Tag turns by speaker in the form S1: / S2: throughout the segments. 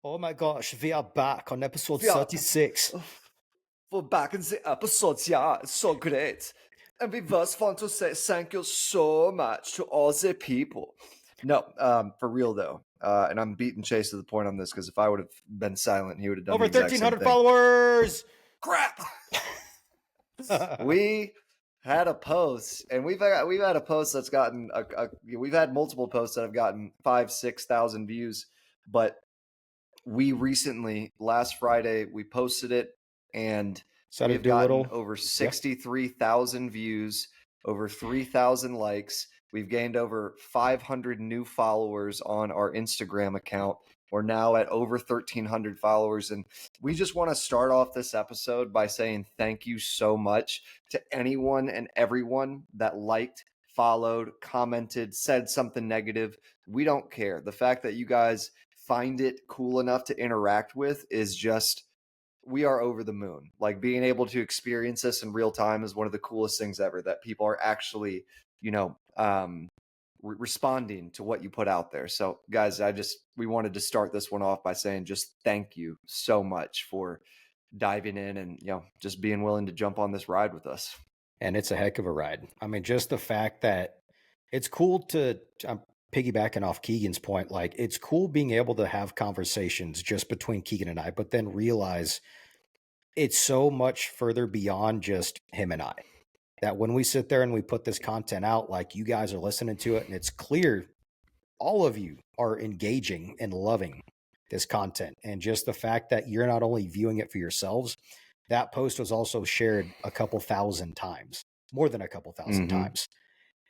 S1: Oh my gosh, we are back on episode
S2: Yeah,
S1: 36.
S2: we're back in the episodes. Yeah, it's so great. And we just want to say thank you so much to all the people. No, for real though. And I'm beating Chase to the point on this because if I would have been silent, he would have done
S1: Over
S2: the exact same
S1: 1,300
S2: thing.
S1: followers.
S2: Crap. We had a post, and we've had a post that's gotten we've had multiple posts that have gotten 5,000-6,000 views, but we recently last Friday we posted it, and
S1: Decided to
S2: we've
S1: do a
S2: gotten
S1: little.
S2: over
S1: Yeah.
S2: 63,000 views, over 3,000 likes. We've gained over 500 new followers on our Instagram account. We're now at over 1,300 followers. And we just want to start off this episode by saying thank you so much to anyone and everyone that liked, followed, commented, said something negative. We don't care. The fact that you guys find it cool enough to interact with is just, we are over the moon. Like, being able to experience this in real time is one of the coolest things ever, that people are actually, responding to what you put out there. So guys, we wanted to start this one off by saying just thank you so much for diving in and, just being willing to jump on this ride with us.
S1: And it's a heck of a ride. I mean, just the fact that it's cool to, I'm piggybacking off Keegan's point, like it's cool being able to have conversations just between Keegan and I, but then realize it's so much further beyond just him and I. That when we sit there and we put this content out, like you guys are listening to it and it's clear all of you are engaging and loving this content. And just the fact that you're not only viewing it for yourselves, that post was also shared a couple thousand times, more than a couple thousand times.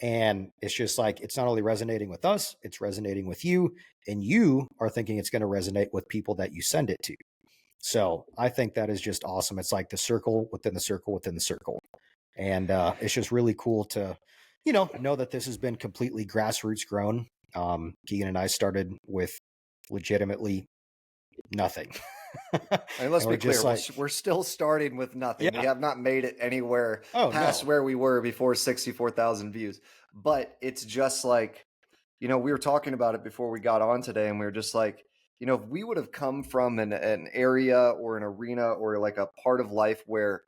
S1: And it's just like, it's not only resonating with us, it's resonating with you, and you are thinking it's going to resonate with people that you send it to. So I think that is just awesome. It's like the circle within the circle within the circle. And it's just really cool to, know that this has been completely grassroots grown. Keegan and I started with legitimately nothing.
S2: And let's
S1: And
S2: be
S1: we're just
S2: clear,
S1: like,
S2: we're still starting with nothing. We
S1: yeah,
S2: have not made it anywhere
S1: oh
S2: past
S1: no,
S2: where we were before 64,000 views. But it's just like, we were talking about it before we got on today, and we were just like, if we would have come from an area or an arena or like a part of life where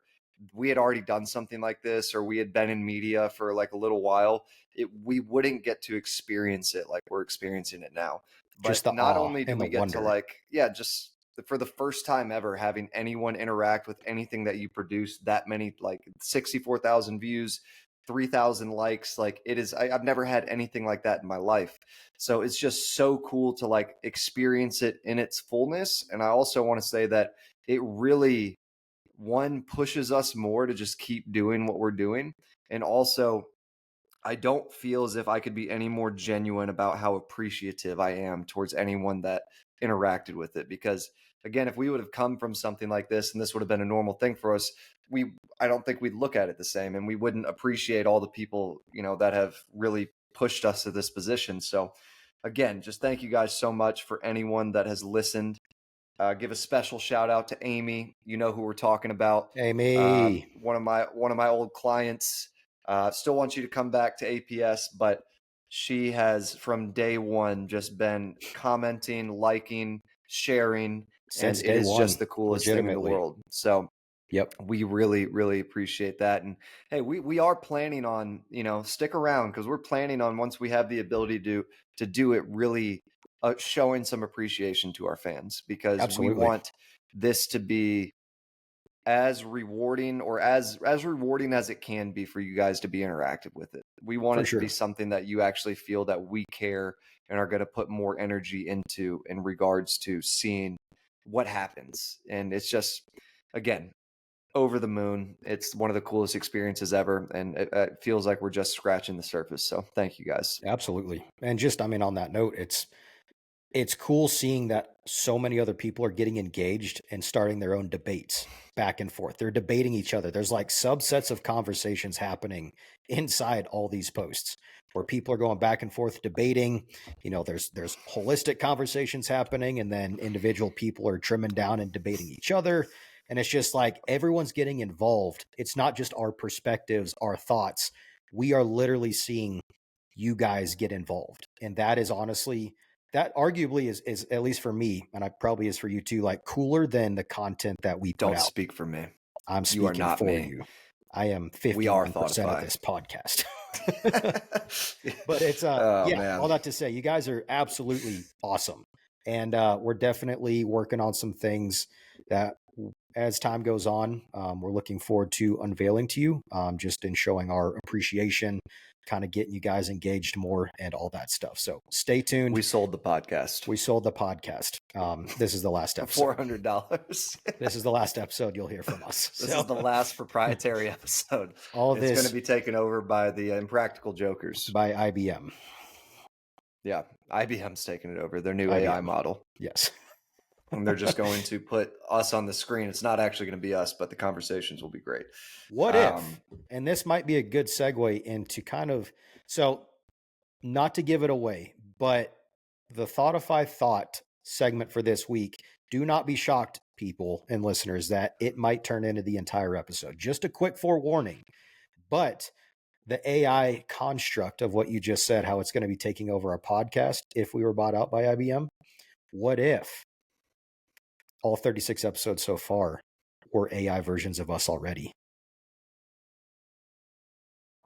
S2: we had already done something like this, or we had been in media for like a little while, we wouldn't get to experience it like we're experiencing it now.
S1: just
S2: But
S1: the
S2: not
S1: awe
S2: only do
S1: and the
S2: we get to,
S1: wonder.
S2: like, just for the first time ever, having anyone interact with anything that you produce, that many, like 64,000 views, 3,000 likes, like it is, I've never had anything like that in my life. So it's just so cool to like experience it in its fullness. And I also want to say that it really, one, pushes us more to just keep doing what we're doing. And also, I don't feel as if I could be any more genuine about how appreciative I am towards anyone that interacted with it. Because again, if we would have come from something like this and this would have been a normal thing for us, I don't think we'd look at it the same, and we wouldn't appreciate all the people, that have really pushed us to this position. So again, just thank you guys so much for anyone that has listened. Give a special shout out to Amy. You know who we're talking about.
S1: Amy.
S2: One of my old clients. Still wants you to come back to APS, but she has from day one just been commenting, liking, sharing, and
S1: Since
S2: it
S1: day
S2: is just
S1: one,
S2: the coolest thing in the
S1: legitimately.
S2: world. So
S1: Yep.
S2: we really, really appreciate that. And hey, we are planning on, stick around, because we're planning on, once we have the ability to do it, really showing some appreciation to our fans, because we
S1: Absolutely.
S2: want this to be as rewarding, or as rewarding as it can be, for you guys to be interactive with it. We want
S1: For
S2: it to be
S1: sure.
S2: something that you actually feel that we care and are going to put more energy into in regards to seeing what happens. And it's just, again, over the moon. It's one of the coolest experiences ever, and it feels like we're just scratching the surface. So thank you guys.
S1: Absolutely. And just, I mean, on that note, it's cool seeing that so many other people are getting engaged and starting their own debates back and forth. They're debating each other. There's like subsets of conversations happening inside all these posts where people are going back and forth debating. There's holistic conversations happening, and then individual people are trimming down and debating each other. And it's just like everyone's getting involved. It's not just our perspectives, our thoughts. We are literally seeing you guys get involved. And that is honestly that arguably is at least for me, and I probably is for you too, like cooler than the content that we put
S2: Don't
S1: out.
S2: speak for me.
S1: I'm
S2: You are
S1: speaking
S2: not
S1: for
S2: me.
S1: you. I am
S2: We are
S1: 51% of
S2: Thoughtify.
S1: this podcast. But it's
S2: Oh,
S1: yeah,
S2: man.
S1: all that to say, you guys are absolutely awesome. And we're definitely working on some things that as time goes on, we're looking forward to unveiling to you, just in showing our appreciation, kind of getting you guys engaged more and all that stuff. So stay tuned.
S2: We sold the podcast.
S1: We sold the podcast. This is the last episode.
S2: $400.
S1: This is the last episode you'll hear from us.
S2: This is the last proprietary episode.
S1: All
S2: It's
S1: this
S2: going to be taken over by the Impractical Jokers.
S1: by IBM.
S2: Yeah, IBM's taking it over. Their new
S1: IBM.
S2: AI model.
S1: Yes.
S2: And they're just going to put us on the screen. It's not actually going to be us, but the conversations will be great.
S1: What if, and this might be a good segue into kind of, so not to give it away, but the Thoughtify Thought segment for this week, do not be shocked, people and listeners, that it might turn into the entire episode. Just a quick forewarning. But the AI construct of what you just said, how it's going to be taking over our podcast if we were bought out by IBM, what if all 36 episodes so far were AI versions of us already?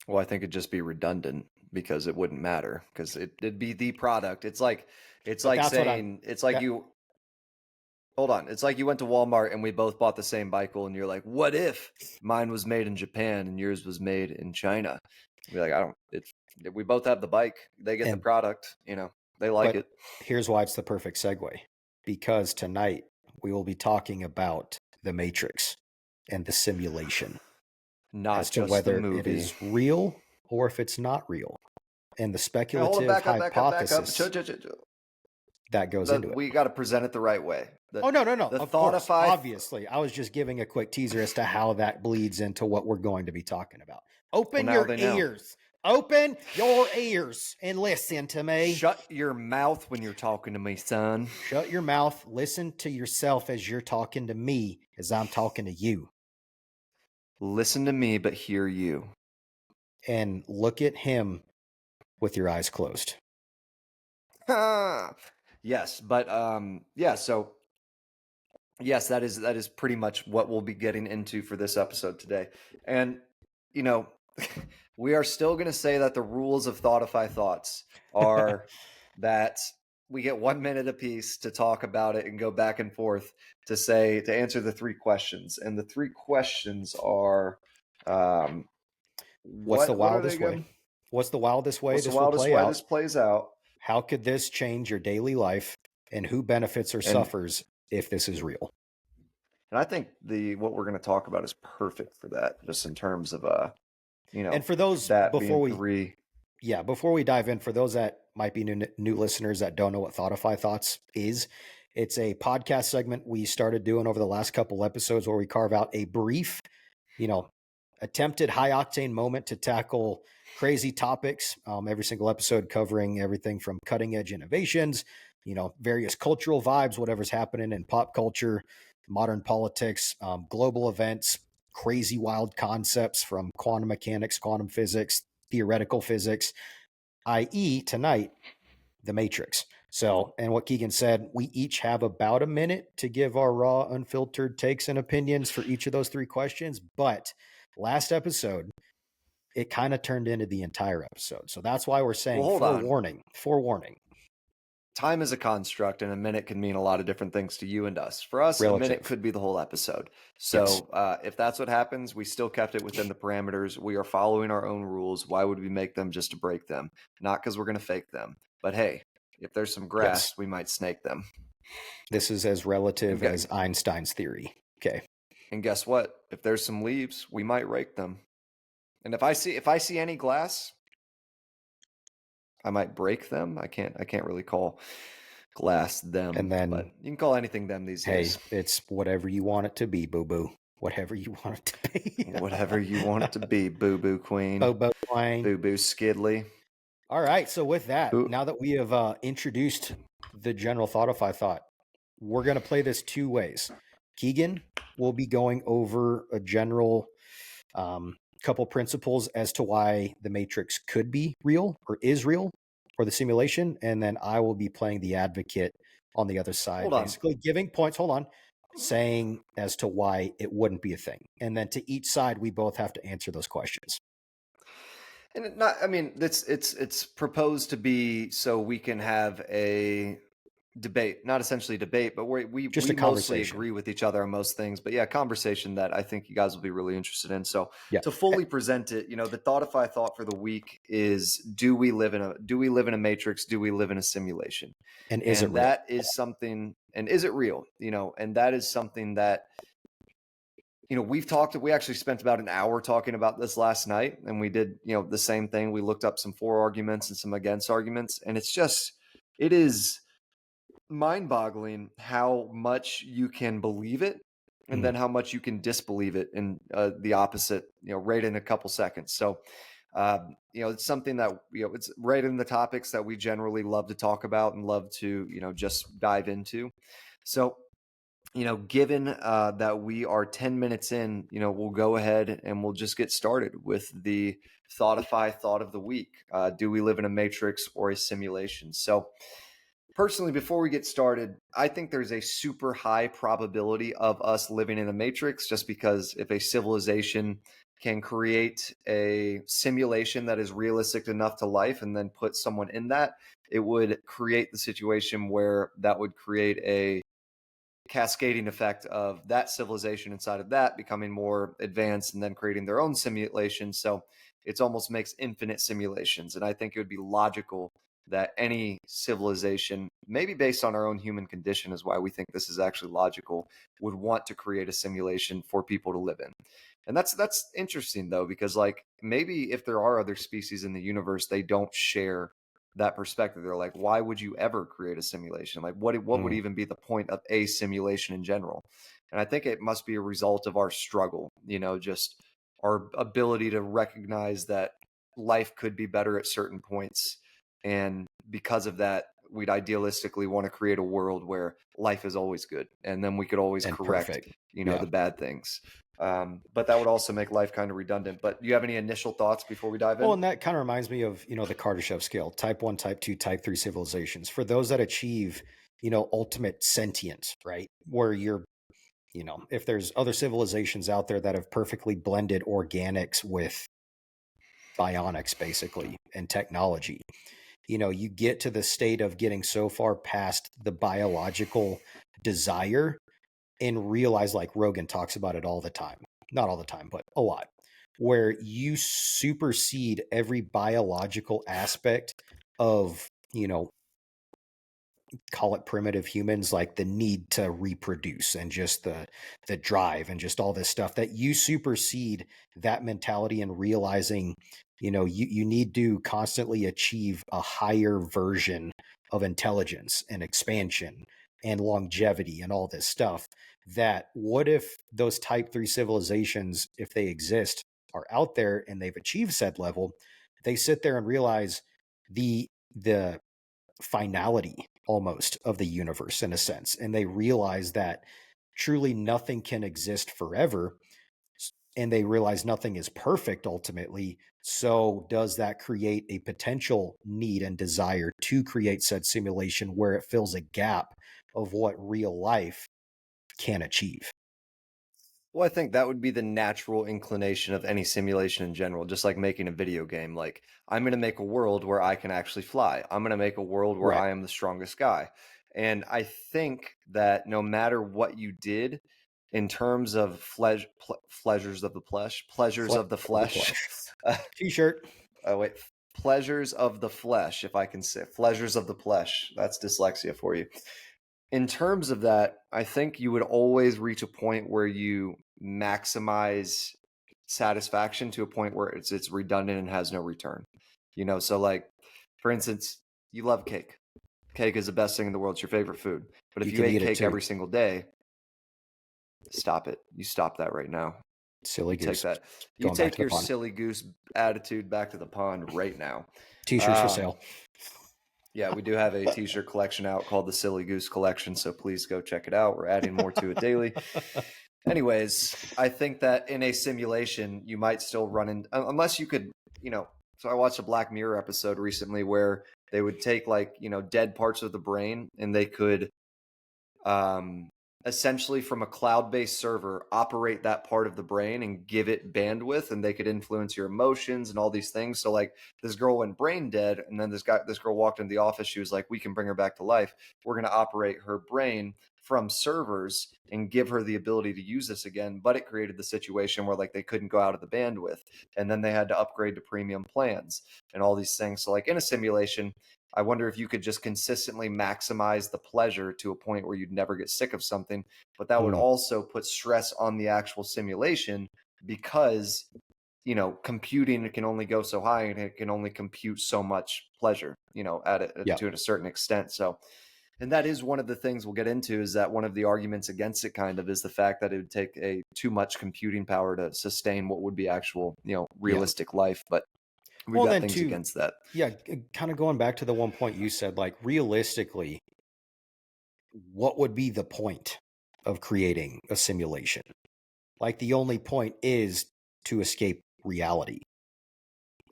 S2: Well, I think it'd just be redundant because it wouldn't matter because it'd be the product. It's like saying it's like you hold on. It's like you went to Walmart and we both bought the same bicycle and you're like, what if mine was made in Japan and yours was made in China? You're like, we both have the bike. They get the product, they like it.
S1: Here's why it's the perfect segue. Because tonight we will be talking about the Matrix and the simulation.
S2: Not
S1: as to
S2: just
S1: whether
S2: the movie.
S1: It is real or if it's not real. And the speculative hypothesis that goes into it.
S2: We got to present it the right way.
S1: No.
S2: Of course,
S1: obviously. I was just giving a quick teaser as to how that bleeds into what we're going to be talking about. Open your ears. Open your ears and listen to me.
S2: Shut your mouth when you're talking to me, son.
S1: Shut your mouth. Listen to yourself as you're talking to me, as I'm talking to you.
S2: Listen to me, but hear you.
S1: And look at him with your eyes closed.
S2: Yes, but so yes, that is pretty much what we'll be getting into for this episode today. And we are still going to say that the rules of Thoughtify Thoughts are that we get 1 minute apiece to talk about it and go back and forth to answer the 3 questions. And the 3 questions are,
S1: what's the wildest way? What's the wildest way
S2: this plays out?
S1: How could this change your daily life? And who benefits or suffers if this is real?
S2: And I think what we're going to talk about is perfect for that, just in terms of
S1: and for those before we dive in, for those that might be new listeners that don't know what Thoughtify Thoughts is, it's a podcast segment we started doing over the last couple episodes where we carve out a brief, attempted high octane moment to tackle crazy topics. Every single episode covering everything from cutting edge innovations, various cultural vibes, whatever's happening in pop culture, modern politics, global events, crazy wild concepts from quantum mechanics, quantum physics, theoretical physics, i.e. tonight, the Matrix. So, and what Keegan said, we each have about a minute to give our raw, unfiltered takes and opinions for each of those 3 questions. But last episode, it kind of turned into the entire episode. So that's why we're saying forewarning.
S2: Time is a construct, and a minute can mean a lot of different things to you and us. For us, a minute could be the whole episode. So if that's what happens, we still kept it within the parameters. We are following our own rules. Why would we make them just to break them? Not because we're going to fake them. But hey, if there's some grass, we might snake them.
S1: This is as relative as Einstein's theory. Okay.
S2: And guess what? If there's some leaves, we might rake them. And if I see any glass, I might break them. I can't really call glass them.
S1: And then,
S2: but you can call anything them these days.
S1: Hey, it's whatever you want it to be, boo-boo. Whatever you want it to be.
S2: Whatever you want it to be, boo-boo queen.
S1: Boo-boo queen.
S2: Boo-boo skidly.
S1: All right. So with that, now that we have introduced the general Thoughtify Thought, we're going to play this 2 ways. Keegan will be going over a general couple principles as to why the Matrix could be real or is real. or the simulation, and then I will be playing the advocate on the other side,
S2: Hold on.
S1: basically giving points. Hold on, saying as to why it wouldn't be a thing, and then to each side, we both have to answer those questions.
S2: And not, I mean, it's proposed to be so we can have a debate, not essentially debate, but
S1: Just a
S2: we mostly
S1: conversation.
S2: agree with each other on most things. But yeah, conversation that I think you guys will be really interested in. So
S1: Yeah,
S2: to fully present it, the Thoughtify thought for the week is: do we live in a matrix? Do we live in a simulation?
S1: and is it
S2: And
S1: real?
S2: that is something. And is it real? And that is something that we actually spent about an hour talking about this last night, and we did, the same thing. We looked up some for arguments and some against arguments, and it is mind-boggling how much you can believe it and
S1: Mhm.
S2: then how much you can disbelieve it in the opposite, right in a couple seconds. So, it's something that, it's right in the topics that we generally love to talk about and love to, just dive into. So, given that we are 10 minutes in, we'll go ahead and we'll just get started with the Thoughtify thought of the week. Do we live in a matrix or a simulation? So, personally, before we get started, I think there's a super high probability of us living in a matrix, just because if a civilization can create a simulation that is realistic enough to life and then put someone in that, it would create the situation where that would create a cascading effect of that civilization inside of that becoming more advanced and then creating their own simulation. So it almost makes infinite simulations. And I think it would be logical that any civilization, maybe based on our own human condition, is why we think this is actually logical, would want to create a simulation for people to live in. And that's interesting though, because like maybe if there are other species in the universe, they don't share that perspective. They're like, why would you ever create a simulation? Like, what would
S1: Mm.
S2: even be the point of a simulation in general? And I think it must be a result of our struggle, just our ability to recognize that life could be better at certain points. And because of that, we'd idealistically want to create a world where life is always good. And then we could always
S1: And
S2: correct,
S1: perfect. Yeah.
S2: the bad things. But that would also make life kind of redundant. But do you have any initial thoughts before we dive
S1: Well,
S2: in?
S1: and that kind of reminds me of, the Kardashev scale, type 1, type 2, type 3 civilizations. For those that achieve, ultimate sentience, right? Where you're, if there's other civilizations out there that have perfectly blended organics with bionics, basically, and technology, you get to the state of getting so far past the biological desire and realize, like Rogan talks about it all the time, not all the time, but a lot, where you supersede every biological aspect of, call it primitive humans, like the need to reproduce and just the drive and just all this stuff, that you supersede that mentality and realizing, you need to constantly achieve a higher version of intelligence and expansion and longevity and all this stuff. That what if those type 3 civilizations, if they exist, are out there and they've achieved said level, they sit there and realize the finality almost of the universe in a sense, and they realize that truly nothing can exist forever, and they realize nothing is perfect ultimately. So does that create a potential need and desire to create said simulation where it fills a gap of what real life can achieve?
S2: Well, I think that would be the natural inclination of any simulation in general, just like making a video game. Like, I'm going to make a world where I can actually fly. I'm going to make a world where
S1: Right.
S2: I am the strongest guy. And I think that no matter what you did in terms of pleasures of the flesh, pleasures
S1: Flesh
S2: of the
S1: of the
S2: flesh,
S1: flesh. T-shirt.
S2: wait, pleasures of the flesh, if I can say pleasures of the flesh, that's dyslexia for you. In terms of that, I think you would always reach a point where you maximize satisfaction to a point where it's redundant and has no return. So like, for instance, you love cake. Cake is the best thing in the world. It's your favorite food. But
S1: You
S2: if you
S1: can
S2: ate
S1: eat it
S2: cake
S1: too.
S2: every single day, stop it. You stop that right now.
S1: Silly
S2: You take
S1: goose.
S2: that. You
S1: Going back to
S2: take
S1: the
S2: your
S1: pond.
S2: silly goose attitude back to the pond right now.
S1: T-shirts for
S2: Um,
S1: sale.
S2: Yeah, we do have a t-shirt collection out called the Silly Goose Collection, so please go check it out. We're adding more to it daily. Anyways, I think that in a simulation, you might still run in, unless you could, so I watched a Black Mirror episode recently where They would take like, dead parts of the brain, and they could um, essentially from a cloud-based server operate that part of the brain and give it bandwidth, and they could influence your emotions and all these things. So like this girl went brain dead, and then this girl walked into the office. She was like, we can bring her back to life. We're going to operate her brain from servers and give her the ability to use this again. But it created the situation where like they couldn't go out of the bandwidth, and then they had to upgrade to premium plans and all these things. So like in a simulation, I wonder if you could just consistently maximize the pleasure to a point where you'd never get sick of something, but that would
S1: Mm,
S2: also put stress on the actual simulation because, computing can only go so high, and it can only compute so much pleasure,
S1: yeah.
S2: to a certain extent. So, and that is one of the things we'll get into, is that one of the arguments against it kind of is the fact that it would take a too much computing power to sustain what would be actual,
S1: Yeah.
S2: realistic life. But we've
S1: Well, and
S2: got
S1: then
S2: things
S1: too,
S2: against that.
S1: yeah, kind of going back to the one point you said, like realistically, what would be the point of creating a simulation? Like the only point is to escape reality,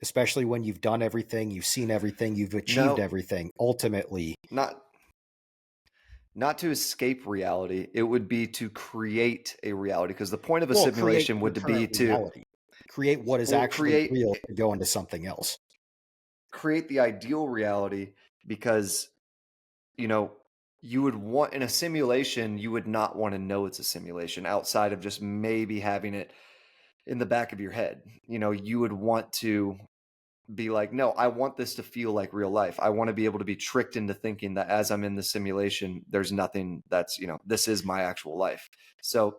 S1: especially when you've done everything, you've seen everything, you've achieved
S2: No,
S1: everything. Ultimately,
S2: not not to escape reality. It would be to create a reality, because the point of a
S1: well, create
S2: simulation
S1: your
S2: would be
S1: current
S2: to,
S1: reality, create what is
S2: well,
S1: actually real to go into something else.
S2: create the ideal reality, because you know you would want, in a simulation, you would not want to know it's a simulation outside of just maybe having it in the back of your head. You would want to be like, no, I want this to feel like real life. I want to be able to be tricked into thinking that as I'm in the simulation, there's nothing that's, this is my actual life. So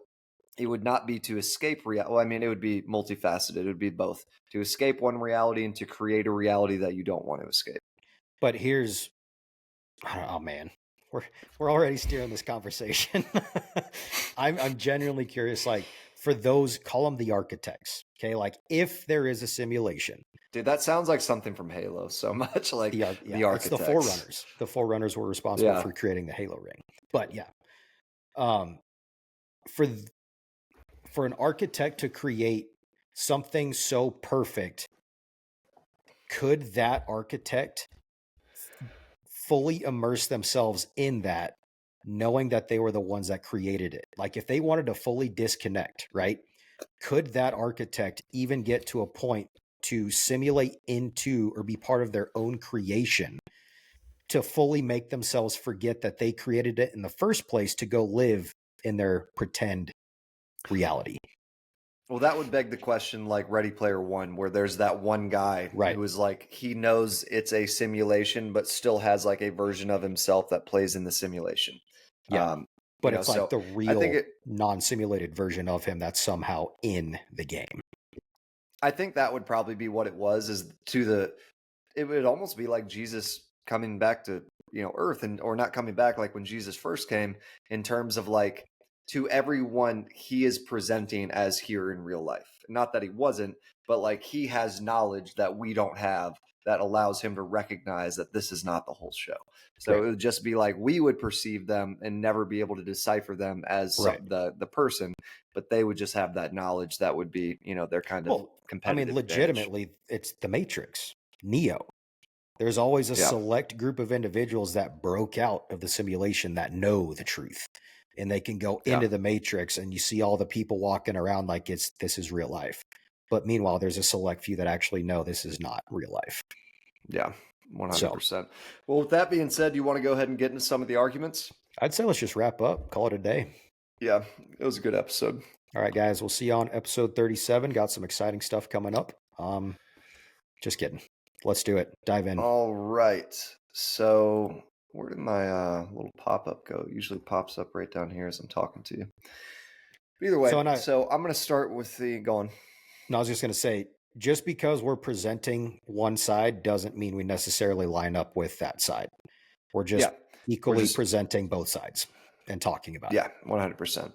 S2: it would not be to escape reality. Well, I mean, it would be multifaceted. It would be both to escape one reality and to create a reality that you don't want to escape.
S1: But here's, oh man, we're we're already steering this conversation. I'm genuinely curious. Like for those, call them the architects. Okay, like if there is a simulation,
S2: Dude, that sounds like something from Halo so much, like
S1: yeah,
S2: the
S1: it's the
S2: architects.
S1: Forerunners. The Forerunners were responsible
S2: Yeah.
S1: for creating the Halo ring. But yeah, um, for for an architect to create something so perfect, could that architect fully immerse themselves in that, knowing that they were the ones that created it? Like if they wanted to fully disconnect, right? Could that architect even get to a point to simulate into or be part of their own creation to fully make themselves forget that they created it in the first place to go live in their pretend reality?
S2: Well, that would beg the question, like Ready Player One, where there's that one guy
S1: Right.
S2: who is like, he knows it's a simulation, but still has like a version of himself that plays in the simulation.
S1: Yeah.
S2: Um,
S1: But it's like
S2: so
S1: the
S2: I think
S1: real
S2: it,
S1: non simulated version of him that's somehow in the game.
S2: I think that would probably be what it was, is to the, it would almost be like Jesus coming back to, earth, and or not coming back like when Jesus first came, in terms of like, to everyone he is presenting as here in real life. Not that he wasn't, but like he has knowledge that we don't have, that allows him to recognize that this is not the whole show. So
S1: Right.
S2: it would just be like we would perceive them and never be able to decipher them as
S1: Right.
S2: the person, but they would just have that knowledge that would be, their kind of
S1: Well, I mean,
S2: competitive advantage.
S1: legitimately, it's the Matrix, Neo. There's always a
S2: Yeah.
S1: select group of individuals that broke out of the simulation that know the truth. And they can go
S2: Yeah.
S1: into the Matrix and you see all the people walking around like this is real life. But meanwhile, there's a select few that actually know this is not real life.
S2: Yeah,
S1: So
S2: 100%. Well, with that being said, you want to go ahead and get into some of the arguments?
S1: I'd say let's just wrap up, call it a day.
S2: Yeah, it was a good episode.
S1: All right, guys, we'll see you on episode 37. Got some exciting stuff coming up. Just kidding. Let's do it. Dive in.
S2: All right. So, where did my little pop up go? It usually pops up right down here as I'm talking to you. But either way,
S1: So, and I,
S2: so I'm going to start with the going.
S1: no, I was just going to say, just because we're presenting one side doesn't mean we necessarily line up with that side. We're just
S2: Yeah, we're
S1: equally
S2: just,
S1: presenting both sides and talking about it.
S2: yeah, 100%.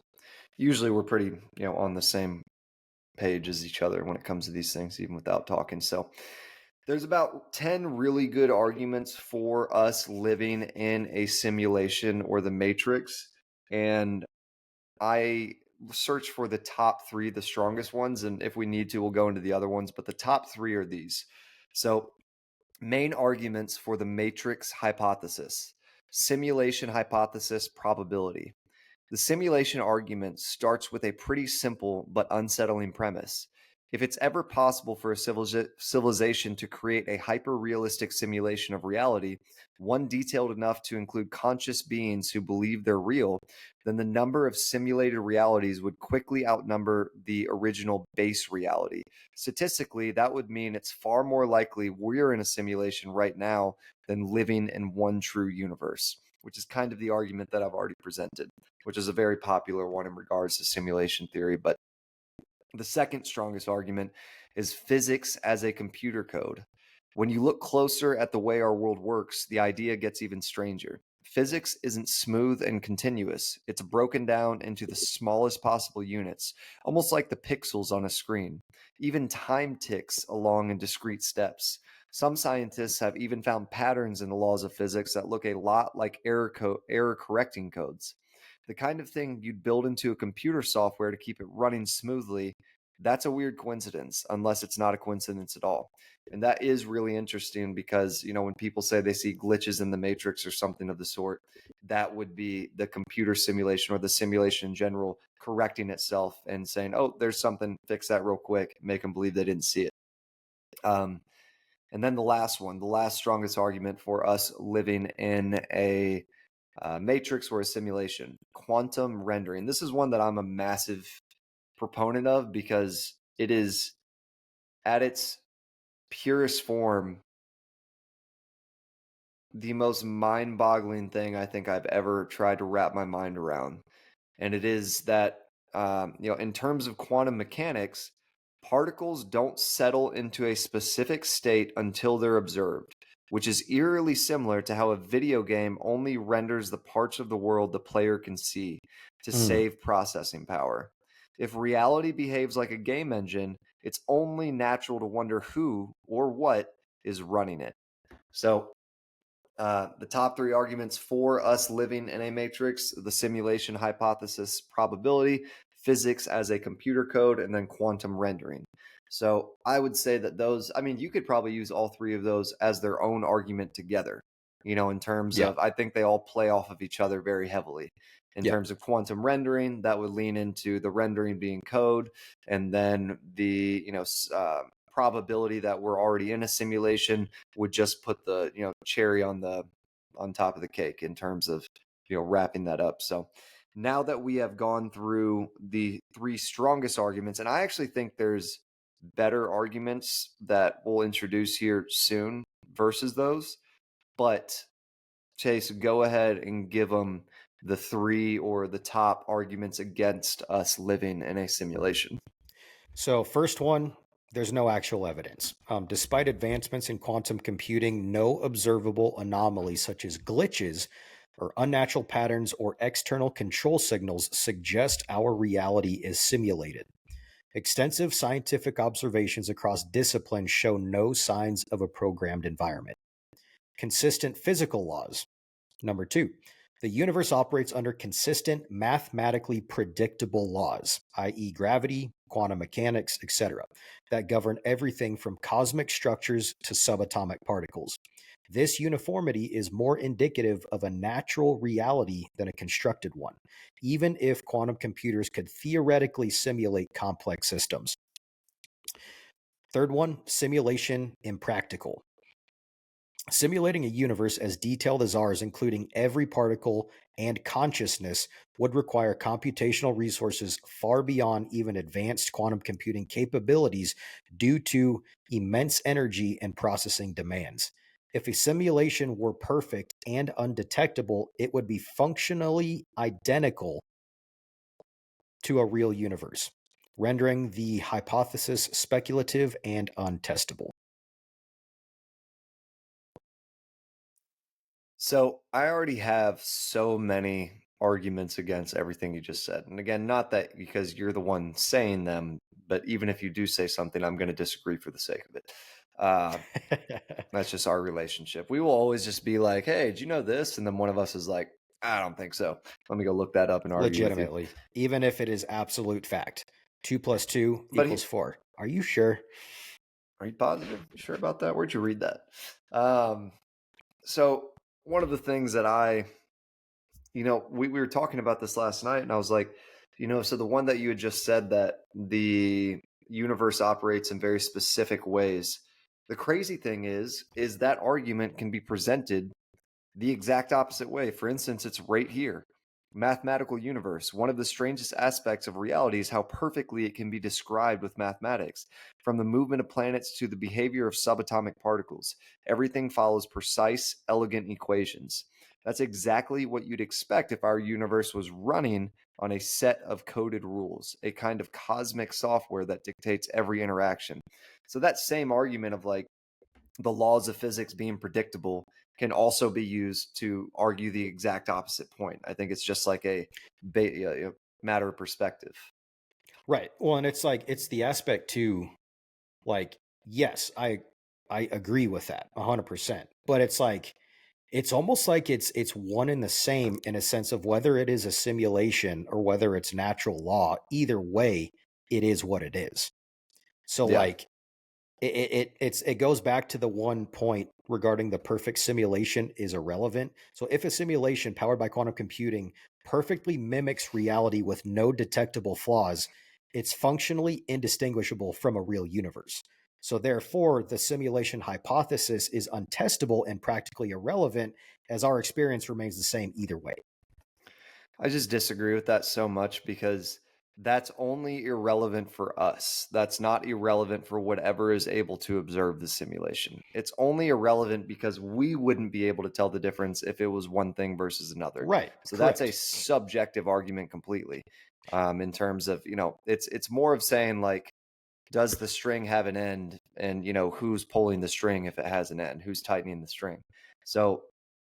S2: Usually we're pretty, on the same page as each other when it comes to these things, even without talking. So, there's about 10 really good arguments for us living in a simulation or the Matrix. And I searched for the top three, the strongest ones. And if we need to, we'll go into the other ones. But the top three are these. So Main arguments for the matrix hypothesis: simulation hypothesis, probability. The simulation argument starts with a pretty simple but unsettling premise. If it's ever possible for a civilization to create a hyper realistic simulation of reality, one detailed enough to include conscious beings who believe they're real, then the number of simulated realities would quickly outnumber the original base reality. Statistically, that would mean it's far more likely we're in a simulation right now than living in one true universe, which is kind of the argument that I've already presented, which is a very popular one in regards to simulation theory. But the second strongest argument is physics as a computer code. When you look closer at the way our world works, the idea gets even stranger. Physics isn't smooth and continuous. It's broken down into the smallest possible units, almost like the pixels on a screen. Even time ticks along in discrete steps. Some scientists have even found patterns in the laws of physics that look a lot like error correcting codes. The kind of thing you'd build into a computer software to keep it running smoothly. That's a weird coincidence, unless it's not a coincidence at all. And that is really interesting because, when people say they see glitches in the matrix or something of the sort, that would be the computer simulation or the simulation in general correcting itself and saying, oh, there's something, fix that real quick, make them believe they didn't see it. And then the last one, the last strongest argument for us living in a matrix or a simulation: quantum rendering. This is one that I'm a massive proponent of because it is, at its purest form, the most mind-boggling thing I think I've ever tried to wrap my mind around. And it is that, in terms of quantum mechanics, particles don't settle into a specific state until they're observed, which is eerily similar to how a video game only renders the parts of the world the player can see to
S1: Mm.
S2: save processing power. If reality behaves like a game engine, it's only natural to wonder who or what is running it. So, the top three arguments for us living in a matrix: the simulation hypothesis, probability, physics as a computer code, and then quantum rendering. So I would say that those, I mean, you could probably use all three of those as their own argument together, in terms
S1: Yeah.
S2: of, I think they all play off of each other very heavily. In
S1: Yeah.
S2: terms of quantum rendering, that would lean into the rendering being code, and then the, probability that we're already in a simulation would just put the, cherry on top of the cake in terms of, wrapping that up. So now that we have gone through the three strongest arguments, and I actually think there's better arguments that we'll introduce here soon versus those, but Chase, go ahead and give them the three or the top arguments against us living in a simulation.
S1: So, first one, there's no actual evidence. Despite advancements in quantum computing, no observable anomalies such as glitches or unnatural patterns or external control signals suggest our reality is simulated. Extensive scientific observations across disciplines show no signs of a programmed environment. Consistent physical laws. Number two, the universe operates under consistent, mathematically predictable laws, i.e., gravity, quantum mechanics, etc., that govern everything from cosmic structures to subatomic particles. This uniformity is more indicative of a natural reality than a constructed one, even if quantum computers could theoretically simulate complex systems. Third one, simulation impractical. Simulating a universe as detailed as ours, including every particle and consciousness, would require computational resources far beyond even advanced quantum computing capabilities due to immense energy and processing demands. If a simulation were perfect and undetectable, it would be functionally identical to a real universe, rendering the hypothesis speculative and untestable.
S2: So I already have so many arguments against everything you just said. And again, not that because you're the one saying them, but even if you do say something, I'm going to disagree for the sake of it. Uh, that's just our relationship. We will always just be like, hey, did you know this? And then one of us is like, I don't think so. Let me go look that up and argue with you.
S1: Legitimately, even if it is absolute fact. 2 plus 2
S2: But
S1: equals 4. Are you sure?
S2: are you positive? You sure about that? Where'd you read that? Um, so one of the things that we were talking about this last night, and I was like, so the one that you had just said that the universe operates in very specific ways. The crazy thing is that argument can be presented the exact opposite way. For instance, it's right here. Mathematical universe. One of the strangest aspects of reality is how perfectly it can be described with mathematics. From the movement of planets to the behavior of subatomic particles, everything follows precise, elegant equations. That's exactly what you'd expect if our universe was running on a set of coded rules, a kind of cosmic software that dictates every interaction. So that same argument of like the laws of physics being predictable can also be used to argue the exact opposite point. I think it's just like a matter of perspective.
S1: Right. Well, and it's like it's the aspect too. Like, yes, I agree with that 100%. But it's like it's almost like it's one and the same in a sense of whether it is a simulation or whether it's natural law. Either way, it is what it is. So
S2: Yeah.
S1: like it goes back to the one point regarding the perfect simulation is irrelevant. So if a simulation powered by quantum computing perfectly mimics reality with no detectable flaws, it's functionally indistinguishable from a real universe. So therefore, the simulation hypothesis is untestable and practically irrelevant as our experience remains the same either way.
S2: I just disagree with that so much because that's only irrelevant for us. That's not irrelevant for whatever is able to observe the simulation. It's only irrelevant because we wouldn't be able to tell the difference if it was one thing versus another.
S1: Right,
S2: So that's a
S1: correct.
S2: subjective argument completely. In terms of, it's more of saying like, does the string have an end, and who's pulling the string if it has an end, who's tightening the string. So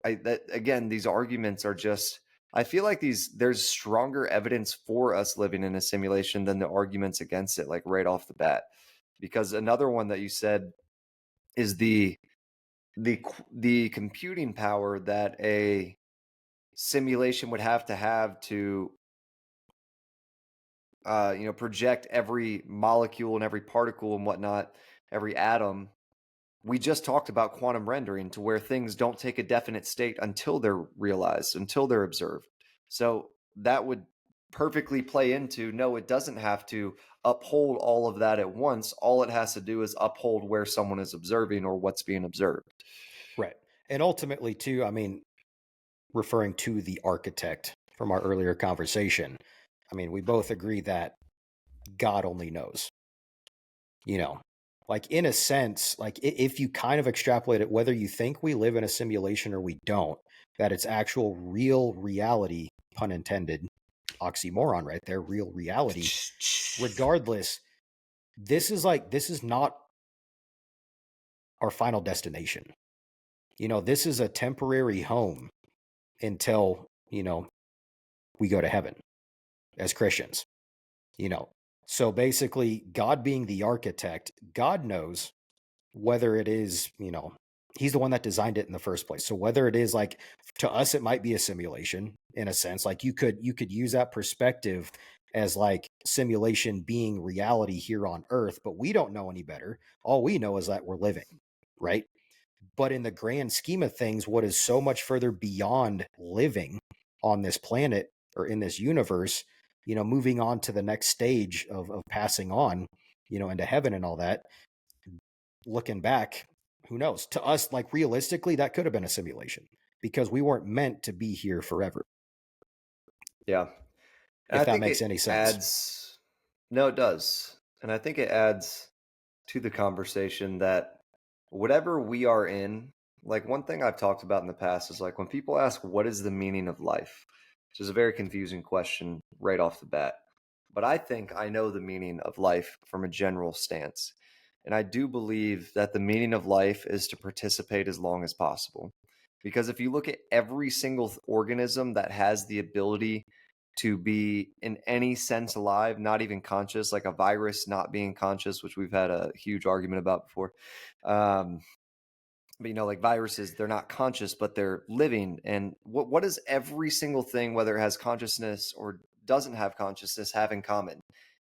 S2: that again, these arguments are just, I feel like there's stronger evidence for us living in a simulation than the arguments against it, like right off the bat. Because another one that you said is the computing power that a simulation would have to project every molecule and every particle and whatnot, every atom. We just talked about quantum rendering, to where things don't take a definite state until they're realized, until they're observed. So that would perfectly play into, no, it doesn't have to uphold all of that at once. All it has to do is uphold where someone is observing or what's being observed.
S1: Right. And ultimately, too, I mean, referring to the architect from our earlier conversation, I mean, we both agree that God only knows, you know, like in a sense, like if you kind of extrapolate it, whether you think we live in a simulation or we don't, that it's actual real reality, pun intended, oxymoron right there, real reality. Regardless, this is not our final destination. This is a temporary home until, we go to heaven as Christians, you know. So basically, God being the architect, God knows whether it is, he's the one that designed it in the first place. So whether it is like to us, it might be a simulation in a sense. Like you could use that perspective as like simulation being reality here on earth, but we don't know any better. All we know is that we're living, right? But in the grand scheme of things, what is so much further beyond living on this planet or in this universe, moving on to the next stage of passing on, into heaven and all that, looking back, who knows? To us, like realistically, that could have been a simulation because we weren't meant to be here forever,
S2: Yeah. And
S1: if
S2: I
S1: that
S2: think
S1: makes
S2: it
S1: any sense.
S2: adds, no, it does. And I think it adds to the conversation that whatever we are in, like one thing I've talked about in the past is like when people ask, what is the meaning of life? Which is a very confusing question right off the bat. But I think I know the meaning of life from a general stance. And I do believe that the meaning of life is to participate as long as possible. Because if you look at every single organism that has the ability to be in any sense alive, not even conscious, like a virus not being conscious, which we've had a huge argument about before. Um, but like viruses, they're not conscious, but they're living. And what does every single thing, whether it has consciousness or doesn't have consciousness, have in common?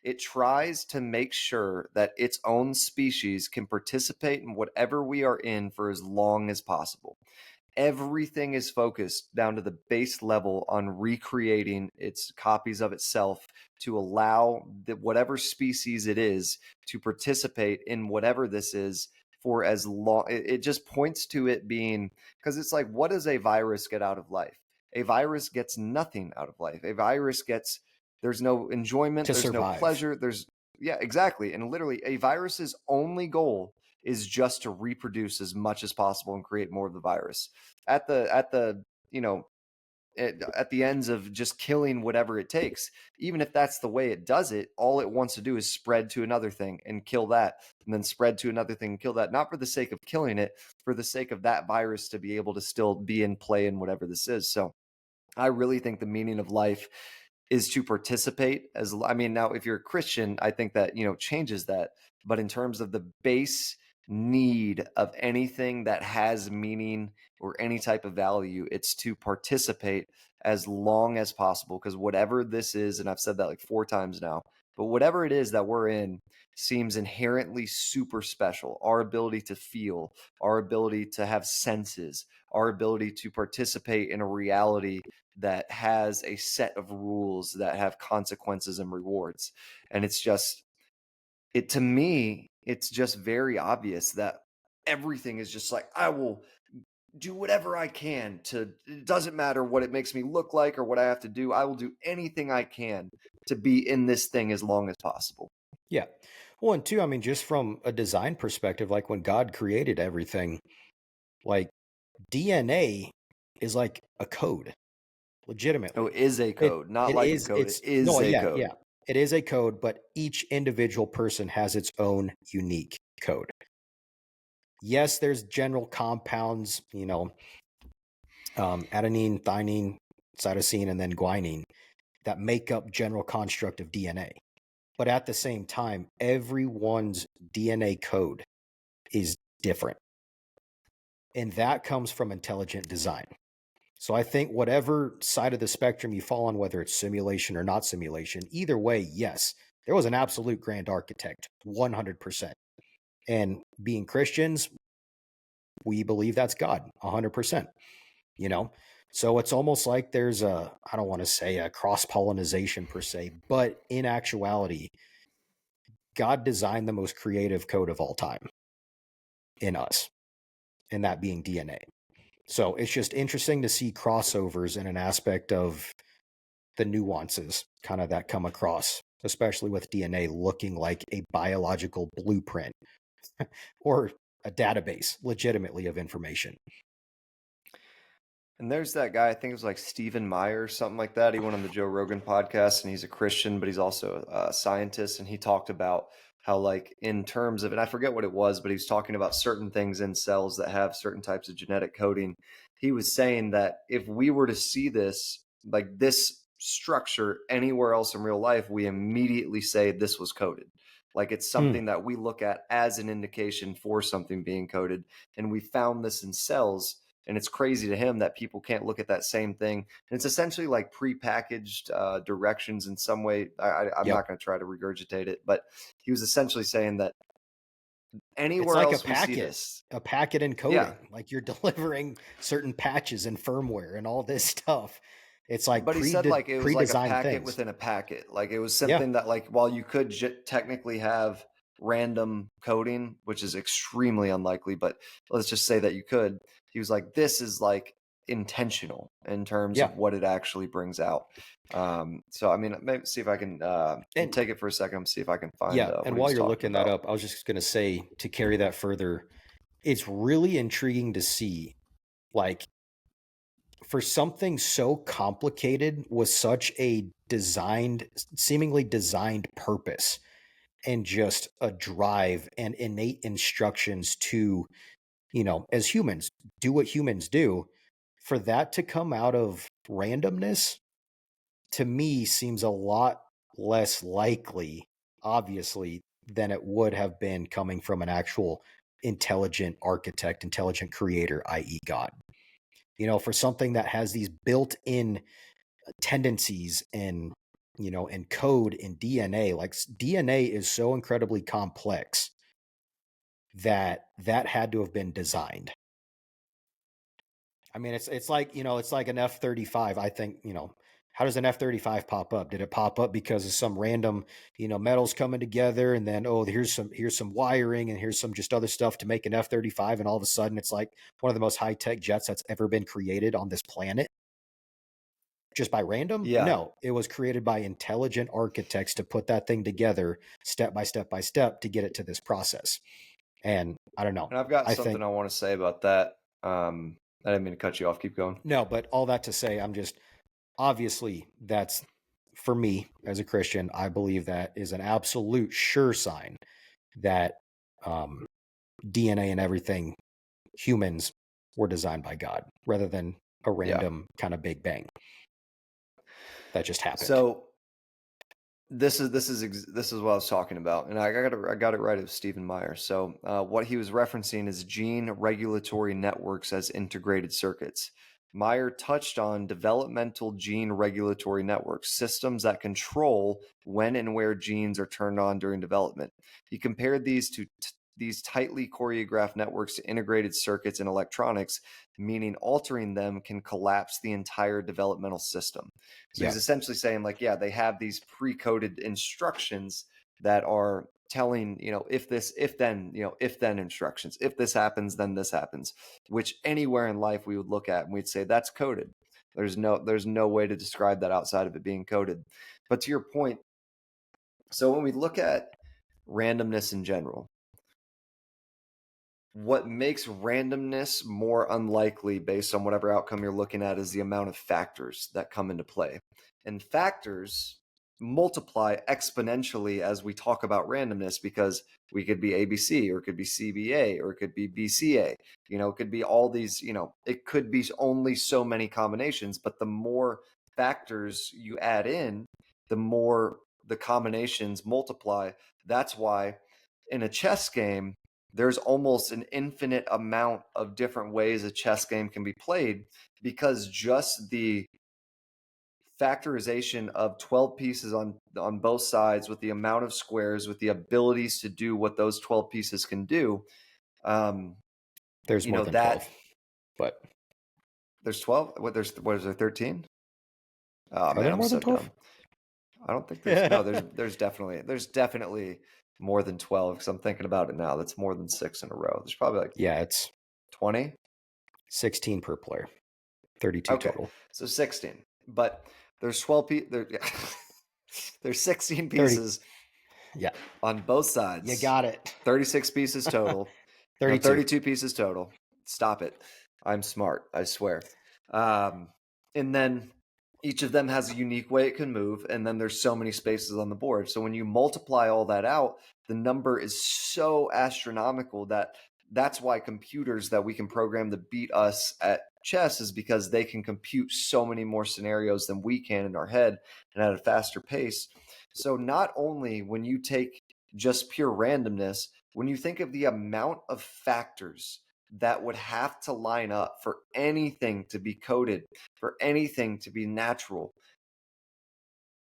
S2: it tries to make sure that its own species can participate in whatever we are in for as long as possible. Everything is focused down to the base level on recreating its copies of itself to allow whatever species it is to participate in whatever this is for as long. It just points to it being, because it's like, what does a virus get out of life? A virus gets nothing out of life. A virus gets, there's no enjoyment,
S1: To
S2: there's no
S1: survive.
S2: pleasure, there's, yeah, exactly. And literally, a virus's only goal is just to reproduce as much as possible and create more of the virus. At the you know at the ends of just killing whatever it takes, even if that's the way it does it, all it wants to do is spread to another thing and kill that, and then spread to another thing and kill that, not for the sake of killing it, for the sake of that virus to be able to still be in play in whatever this is. So I really think the meaning of life is to participate. As I mean, now if you're a Christian, I think that, changes that. But in terms of the base need of anything that has meaning or any type of value, it's to participate as long as possible. Because whatever this is, and I've said that like 4 times now, but whatever it is that we're in seems inherently super special. Our ability to feel, our ability to have senses, our ability to participate in a reality that has a set of rules that have consequences and rewards. And it's just, it to me, it's just very obvious that everything is just like, I will do whatever I can to, it doesn't matter what it makes me look like or what I have to do. I will do anything I can to be in this thing as long as possible.
S1: Yeah. Well, and two, I mean, just from a design perspective, like when God created everything, like DNA is like a code,
S2: Oh,
S1: legitimately.
S2: it is a
S1: It
S2: code, not
S1: it
S2: like a
S1: is
S2: code. It
S1: it's
S2: is
S1: no,
S2: a
S1: yeah,
S2: code.
S1: yeah. It is a code, but each individual person has its own unique code. Yes, there's general compounds, adenine, thymine, cytosine, and then guanine that make up general construct of DNA. But at the same time, everyone's DNA code is different. And that comes from intelligent design. So I think whatever side of the spectrum you fall on, whether it's simulation or not simulation, either way, yes, there was an absolute grand architect, 100%. And being Christians, we believe that's God, 100%, you know? So it's almost like there's I don't want to say a cross pollination per se, but in actuality, God designed the most creative code of all time in us, and that being DNA. So it's just interesting to see crossovers in an aspect of the nuances kind of that come across, especially with DNA looking like a biological blueprint or a database legitimately of information.
S2: And there's that guy, I think it was like Stephen Meyer or something like that. He went on the Joe Rogan podcast, and he's a Christian, but he's also a scientist. And he talked about how, like, in terms of, and I forget what it was, but he was talking about certain things in cells that have certain types of genetic coding. He was saying that if we were to see this, like this structure anywhere else in real life, we immediately say this was coded. Like it's
S1: Hmm.
S2: something that we look at as an indication for something being coded. And we found this in cells, and it's crazy to him that people can't look at that same thing. And it's essentially like prepackaged directions in some way. I'm
S1: Yep.
S2: not going to try to regurgitate it, but he was essentially saying that
S1: It's
S2: anywhere
S1: like
S2: else we see this,
S1: a packet
S2: yeah.
S1: encoding, like you're delivering certain patches and firmware and all this stuff. It's like
S2: But he said like it was like a
S1: pre-designed
S2: packet
S1: things.
S2: within a packet. Like it was
S1: Yeah.
S2: something that, like, while you could technically have random coding, which is extremely unlikely, but let's just say that you could. He was like, this is like intentional in terms
S1: Yeah.
S2: of what it actually brings out. So I mean, maybe see if I can
S1: And
S2: take it for a second, see if I can find
S1: yeah,
S2: what
S1: and
S2: he
S1: while
S2: was
S1: you're
S2: talking
S1: looking that
S2: about.
S1: up, I was just going to say to carry that further, it's really intriguing to see like for something so complicated with such a seemingly designed purpose and just a drive and innate instructions to, as humans, do what humans do, for that to come out of randomness to me seems a lot less likely, obviously, than it would have been coming from an actual intelligent architect, intelligent creator, i.e., God. For something that has these built in tendencies and and code in DNA. Like DNA is so incredibly complex that that had to have been designed. I mean, it's like, it's like an F-35. I think, how does an F-35 pop up? Did it pop up because of some random, metals coming together, and then, oh, here's some wiring, and here's some just other stuff to make an F-35, and all of a sudden it's like one of the most high-tech jets that's ever been created on this planet just by random?
S2: Yeah.
S1: No, it was created by intelligent architects to put that thing together step by step by step to get it to this process. And I don't know.
S2: And I've got
S1: I
S2: something
S1: think
S2: I want to say about that. I didn't mean to cut you off. Keep going.
S1: no, but all that to say, I'm just obviously that's for me as a Christian. I believe that is an absolute sure sign that um, DNA and everything, humans were designed by God rather than a
S2: Yeah.
S1: random kind of Big Bang that just happened.
S2: So this is what I was talking about, and I got it right. It was Stephen Meyer. So what he was referencing is gene regulatory networks as integrated circuits. Meyer touched on developmental gene regulatory networks, systems that control when and where genes are turned on during development. He compared these to these tightly choreographed networks to integrated circuits in electronics, meaning altering them can collapse the entire developmental system. So
S1: Yeah,
S2: he's essentially saying, like, yeah, they have these pre-coded instructions that are telling, if this, if then, if then instructions. If this happens, then this happens, which anywhere in life we would look at and we'd say that's coded. There's no way to describe that outside of it being coded. But to your point, so when we look at randomness in general, what makes randomness more unlikely based on whatever outcome you're looking at is the amount of factors that come into play. And factors multiply exponentially as we talk about randomness, because we could be ABC, or it could be CBA, or it could be BCA. It could be all these, it could be only so many combinations, but the more factors you add in, the more the combinations multiply. That's why in a chess game, there's almost an infinite amount of different ways a chess game can be played, because just the factorization of 12 pieces on both sides, with the amount of squares, with the abilities to do what those 12 pieces can do, um
S1: there's more than
S2: that
S1: 12, but
S2: there's 12. What is there, 13? Oh
S1: are
S2: man,
S1: there
S2: I'm
S1: more than
S2: so
S1: 12?
S2: dumb. I don't think there's no there's definitely more than 12, because I'm thinking about it now. That's more than 6 in a row. There's probably like
S1: Yeah, it's
S2: 20.
S1: 16 per player, 32
S2: Okay,
S1: total.
S2: so 16, but there's 12 there's 16
S1: 30.
S2: pieces
S1: Yeah,
S2: on both
S1: you
S2: sides.
S1: got it.
S2: 36 pieces total. No,
S1: 32.
S2: 32 pieces total. Stop it. I'm smart, I swear. Um, and then each of them has a unique way it can move, and then there's so many spaces on the board. So when you multiply all that out, the number is so astronomical that that's why computers that we can program to beat us at chess is because they can compute so many more scenarios than we can in our head, and at a faster pace. So not only when you take just pure randomness, when you think of the amount of factors that would have to line up for anything to be coded, for anything to be natural,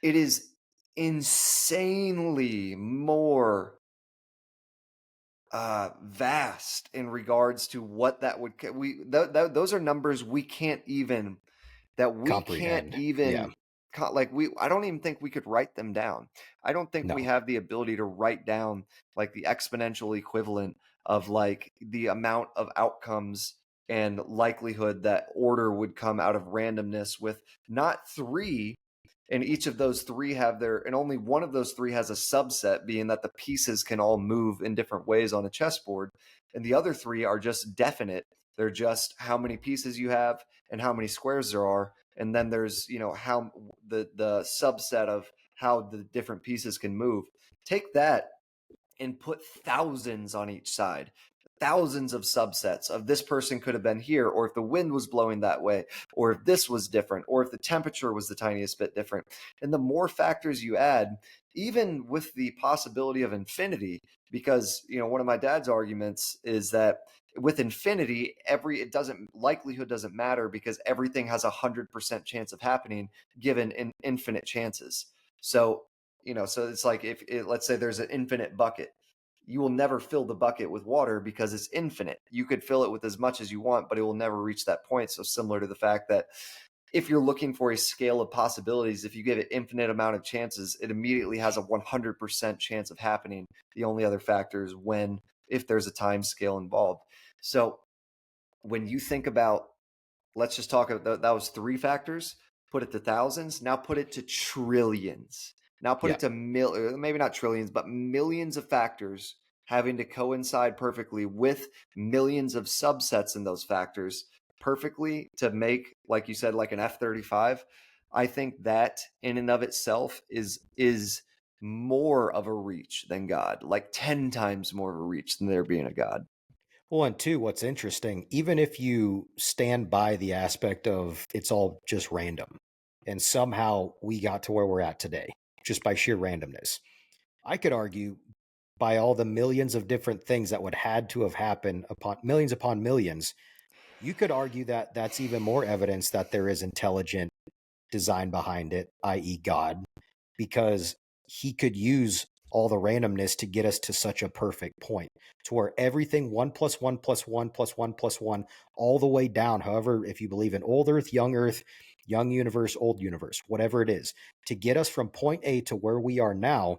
S2: it is insanely more vast in regards to what that would those are numbers we can't even that we can't
S1: Comprehend. Yeah.
S2: even like we I don't even think we could write them down. I don't think we
S1: No.
S2: have the ability to write down like the exponential equivalent of like the amount of outcomes and likelihood that order would come out of randomness, with not three, and each of those three have their, and only one of those three has a subset, being that the pieces can all move in different ways on a chessboard, and the other three are just definite. They're just how many pieces you have and how many squares there are, and then there's how the subset of how the different pieces can move. Take that and put thousands on each side, thousands of subsets of this person could have been here, or if the wind was blowing that way, or if this was different, or if the temperature was the tiniest bit different. And the more factors you add, even with the possibility of infinity, because one of my dad's arguments is that with infinity, likelihood doesn't matter, because everything has 100% chance of happening given in infinite chances. So, so it's like let's say there's an infinite bucket, you will never fill the bucket with water because it's infinite. You could fill it with as much as you want, but it will never reach that point. So similar to the fact that if you're looking for a scale of possibilities, if you give it infinite amount of chances, it immediately has a 100% chance of happening. The only other factor is if there's a time scale involved. So when you think about, let's just talk about that was three factors, put it to thousands, now put it to trillions. Now put
S1: Yeah.
S2: it to maybe not trillions, but millions of factors having to coincide perfectly with millions of subsets in those factors perfectly to make, like you said, like an F-35. I think that in and of itself is more of a reach than God, like 10 times more of a reach than there being a God.
S1: Well, and two, what's interesting, even if you stand by the aspect of it's all just random, and somehow we got to where we're at today just by sheer randomness, I could argue by all the millions of different things that would had to have happened upon millions, you could argue that that's even more evidence that there is intelligent design behind it, i.e., God, because he could use all the randomness to get us to such a perfect point to where everything 1 plus 1 plus 1 plus 1 plus 1, all the way down. However, if you believe in old Earth, young universe, old universe, whatever it is, to get us from point A to where we are now,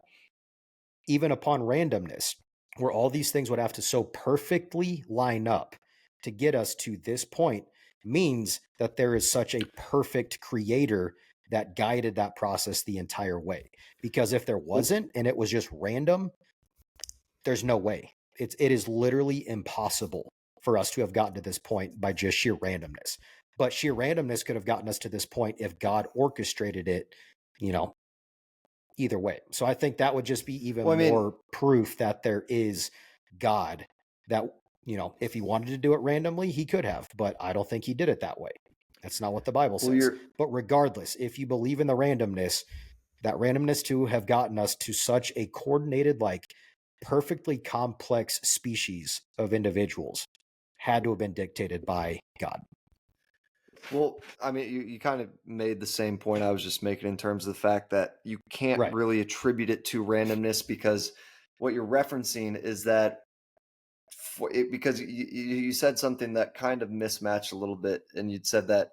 S1: even upon randomness, where all these things would have to so perfectly line up to get us to this point, means that there is such a perfect creator that guided that process the entire way. Because if there
S2: Well,
S1: wasn't and it was just random, there's no way. It is literally impossible for us to have gotten to this point by just sheer randomness. But sheer randomness could have gotten us to this point if God orchestrated it, you know, either way. So I think that would just be even
S2: I mean,
S1: more proof that there is God, that, if he wanted to do it randomly, he could have, but I don't think he did it that way. That's not what the Bible
S2: well,
S1: says.
S2: you're
S1: But regardless, if you believe in the randomness, that randomness to have gotten us to such a coordinated, like perfectly complex species of individuals had to have been dictated by God.
S2: Well, I mean, you kind of made the same point I was just making in terms of the fact that you can't
S1: Right.
S2: really attribute it to randomness because what you're referencing is that because you said something that kind of mismatched a little bit, and you'd said that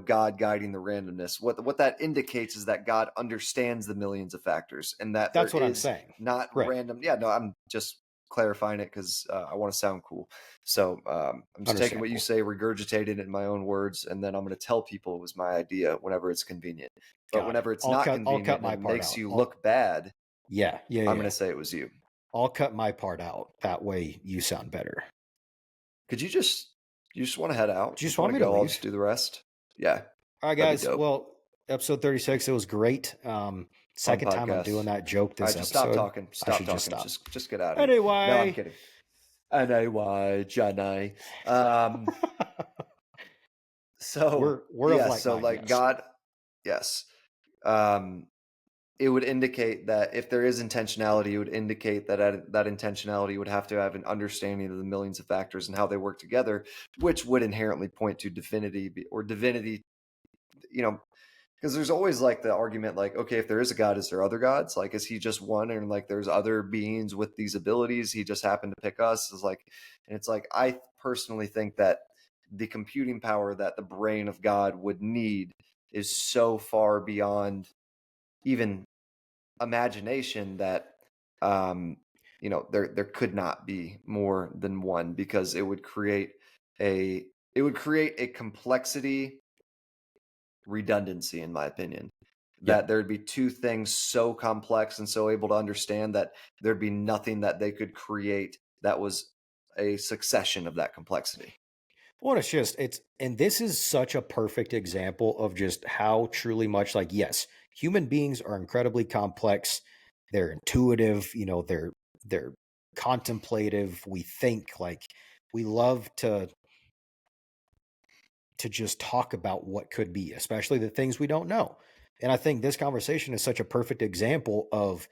S2: God guiding the randomness. What that indicates is that God understands the millions of factors, and that there
S1: That's what I'm
S2: is
S1: saying.
S2: not
S1: Right.
S2: random. Yeah, no, I'm just clarifying it because I want to sound cool. So I'm just taking what you
S1: Understandable.
S2: say, regurgitating it in my own words, and then I'm going to tell people it was my idea whenever it's convenient. But
S1: Got it.
S2: whenever it's
S1: I'll
S2: not
S1: cut I'll cut
S2: convenient
S1: my
S2: and it
S1: part
S2: makes
S1: out.
S2: you look bad,
S1: Yeah, yeah,
S2: I'm going
S1: yeah.
S2: to say it was you.
S1: I'll cut my part out. That way you sound better.
S2: Could you just want to head out?
S1: Do you
S2: You
S1: just
S2: just want
S1: want
S2: to
S1: me to
S2: go? I'll
S1: leave?
S2: just do the rest. Yeah,
S1: All right,
S2: that'd be
S1: guys.
S2: dope.
S1: Well, episode 36, it was great.
S2: Fun
S1: Second time I'm doing
S2: podcast.
S1: that joke
S2: All
S1: this
S2: right, just stop
S1: episode.
S2: talking.
S1: I
S2: Stop
S1: should just
S2: talking.
S1: stop.
S2: Just get out of here. No, I'm
S1: Anyway,
S2: kidding. Anyway, Johnny. Um, so
S1: we're of
S2: yeah,
S1: like
S2: so
S1: mind,
S2: like
S1: yes.
S2: God, yes. Um, it would indicate that if there is intentionality, it would indicate that that intentionality would have to have an understanding of the millions of factors and how they work together, which would inherently point to divinity or divinity. You know, because there's always like the argument, like, okay, if there is a God, is there other gods? Like, is he just one? And like, there's other beings with these abilities. He just happened to pick us. Is like, and it's like, I personally think that the computing power that the brain of God would need is so far beyond even imagination that, um, there could not be more than one because a it would create a complexity redundancy, in my opinion.
S1: Yeah.
S2: That there'd be two things so complex and so able to understand that there'd be nothing that they could create that was a succession of that complexity.
S1: Well, and this is such a perfect example of just how truly much, like, yes, human beings are incredibly complex. They're intuitive, they're contemplative. We think, like, we love to just talk about what could be, especially the things we don't know. And I think this conversation is such a perfect example of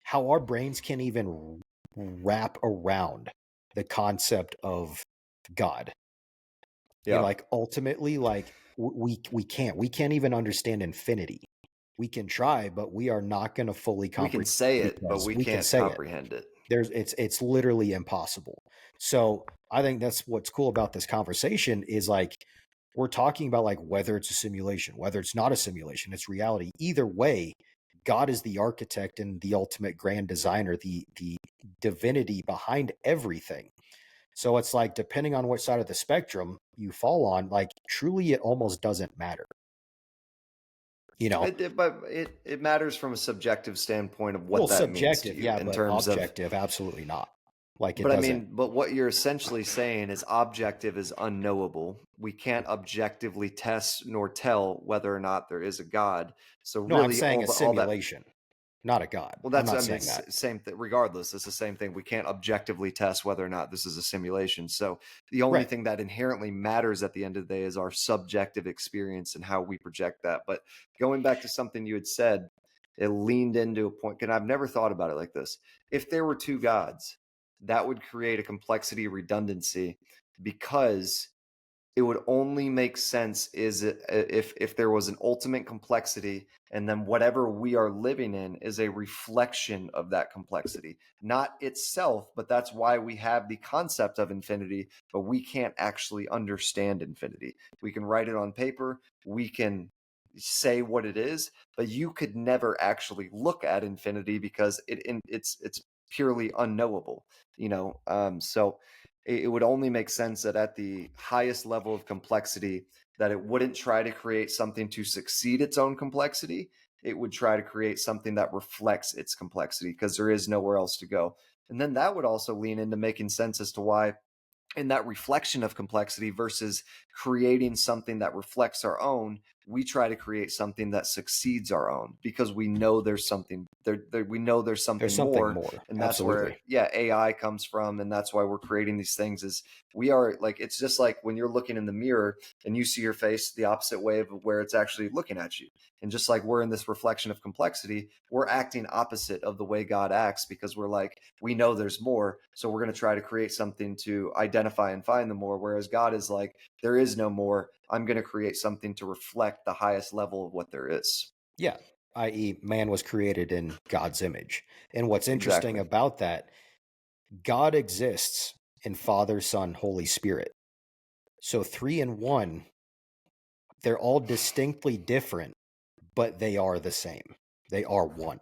S1: how our brains can even wrap around the concept of God.
S2: Yeah.
S1: Like ultimately, like we can't even understand infinity. We can try, but we are not going to fully
S2: We can
S1: comprehend
S2: say
S1: it
S2: it, but
S1: because
S2: we
S1: we can
S2: can't
S1: say it.
S2: comprehend it.
S1: It's literally impossible. So I think that's what's cool about this conversation is like we're talking about like whether it's a simulation, whether it's not a simulation, it's reality. Either way, God is the architect and the ultimate grand designer, the divinity behind everything. So it's like depending on which side of the spectrum you fall on, like truly it almost doesn't matter. You know,
S2: But it matters from a subjective standpoint of
S1: well,
S2: what that means to
S1: subjective,
S2: you
S1: yeah,
S2: in
S1: but
S2: terms of.
S1: objective, absolutely not. Like it
S2: But I
S1: doesn't.
S2: mean, but what you're essentially saying is objective is unknowable. We can't objectively test nor tell whether or not there is a God. So
S1: No, I'm
S2: really,
S1: saying a
S2: all that.
S1: simulation, not a God.
S2: Well,
S1: I'm
S2: that's,
S1: not
S2: I mean,
S1: saying
S2: it's
S1: that.
S2: same thing. Regardless, it's the same thing. We can't objectively test whether or not this is a simulation. So the only
S1: Right.
S2: thing that inherently matters at the end of the day is our subjective experience and how we project that. But going back to something you had said, it leaned into a point, and I've never thought about it like this. If there were two gods, that would create a complexity redundancy because it would only make sense if there was an ultimate complexity, and then whatever we are living in is a reflection of that complexity, not itself. But that's why we have the concept of infinity, but we can't actually understand infinity. We can write it on paper, we can say what it is, but you could never actually look at infinity because it's purely unknowable. So it would only make sense that at the highest level of complexity, that it wouldn't try to create something to succeed its own complexity. It would try to create something that reflects its complexity because there is nowhere else to go. And then that would also lean into making sense as to why in that reflection of complexity versus creating something that reflects our own, we try to create something that succeeds our own because we know there's something there, we know there's
S1: There's
S2: something
S1: something
S2: more.
S1: more.
S2: And that's where,
S1: Absolutely.
S2: yeah, AI comes from. And that's why we're creating these things. Is we are like, it's just like when you're looking in the mirror and you see your face the opposite way of where it's actually looking at you. And just like we're in this reflection of complexity, we're acting opposite of the way God acts because we're like, we know there's more. So we're going to try to create something to identify and find the more. Whereas God is like, there is no more. I'm going to create something to reflect the highest level of what there is.
S1: Yeah. I.e., man was created in God's image. And what's interesting
S2: Exactly.
S1: about that, God exists in Father, Son, Holy Spirit. So three in one, they're all distinctly different, but they are the same. They are one.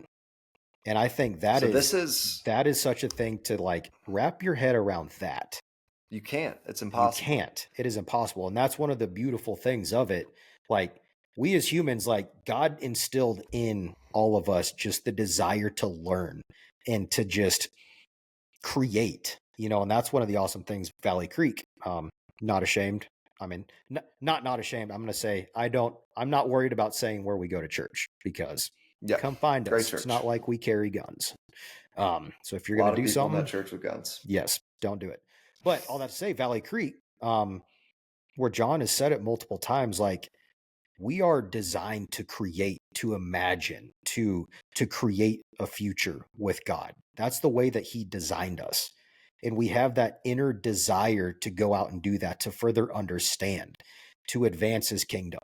S1: And I think
S2: So this is,
S1: that is such a thing to like wrap your head around that.
S2: you can't, it's
S1: You
S2: impossible.
S1: can't. It is impossible. And that's one of the beautiful things of it. Like we as humans, like God instilled in all of us just the desire to learn and to just create, and that's one of the awesome things, Valley Creek. Not ashamed. I mean, not ashamed. I'm going to say, I'm not worried about saying where we go to church because
S2: Yeah.
S1: come find
S2: Great
S1: us. It's not
S2: church.
S1: like we carry guns. So if
S2: A
S1: you're going
S2: lot
S1: to
S2: of
S1: do
S2: people in that
S1: something,
S2: church with guns.
S1: yes, don't do it. But all that to say, Valley Creek, where John has said it multiple times, like we are designed to create, to imagine, to create a future with God. That's the way that he designed us. And we have that inner desire to go out and do that, to further understand, to advance his kingdom.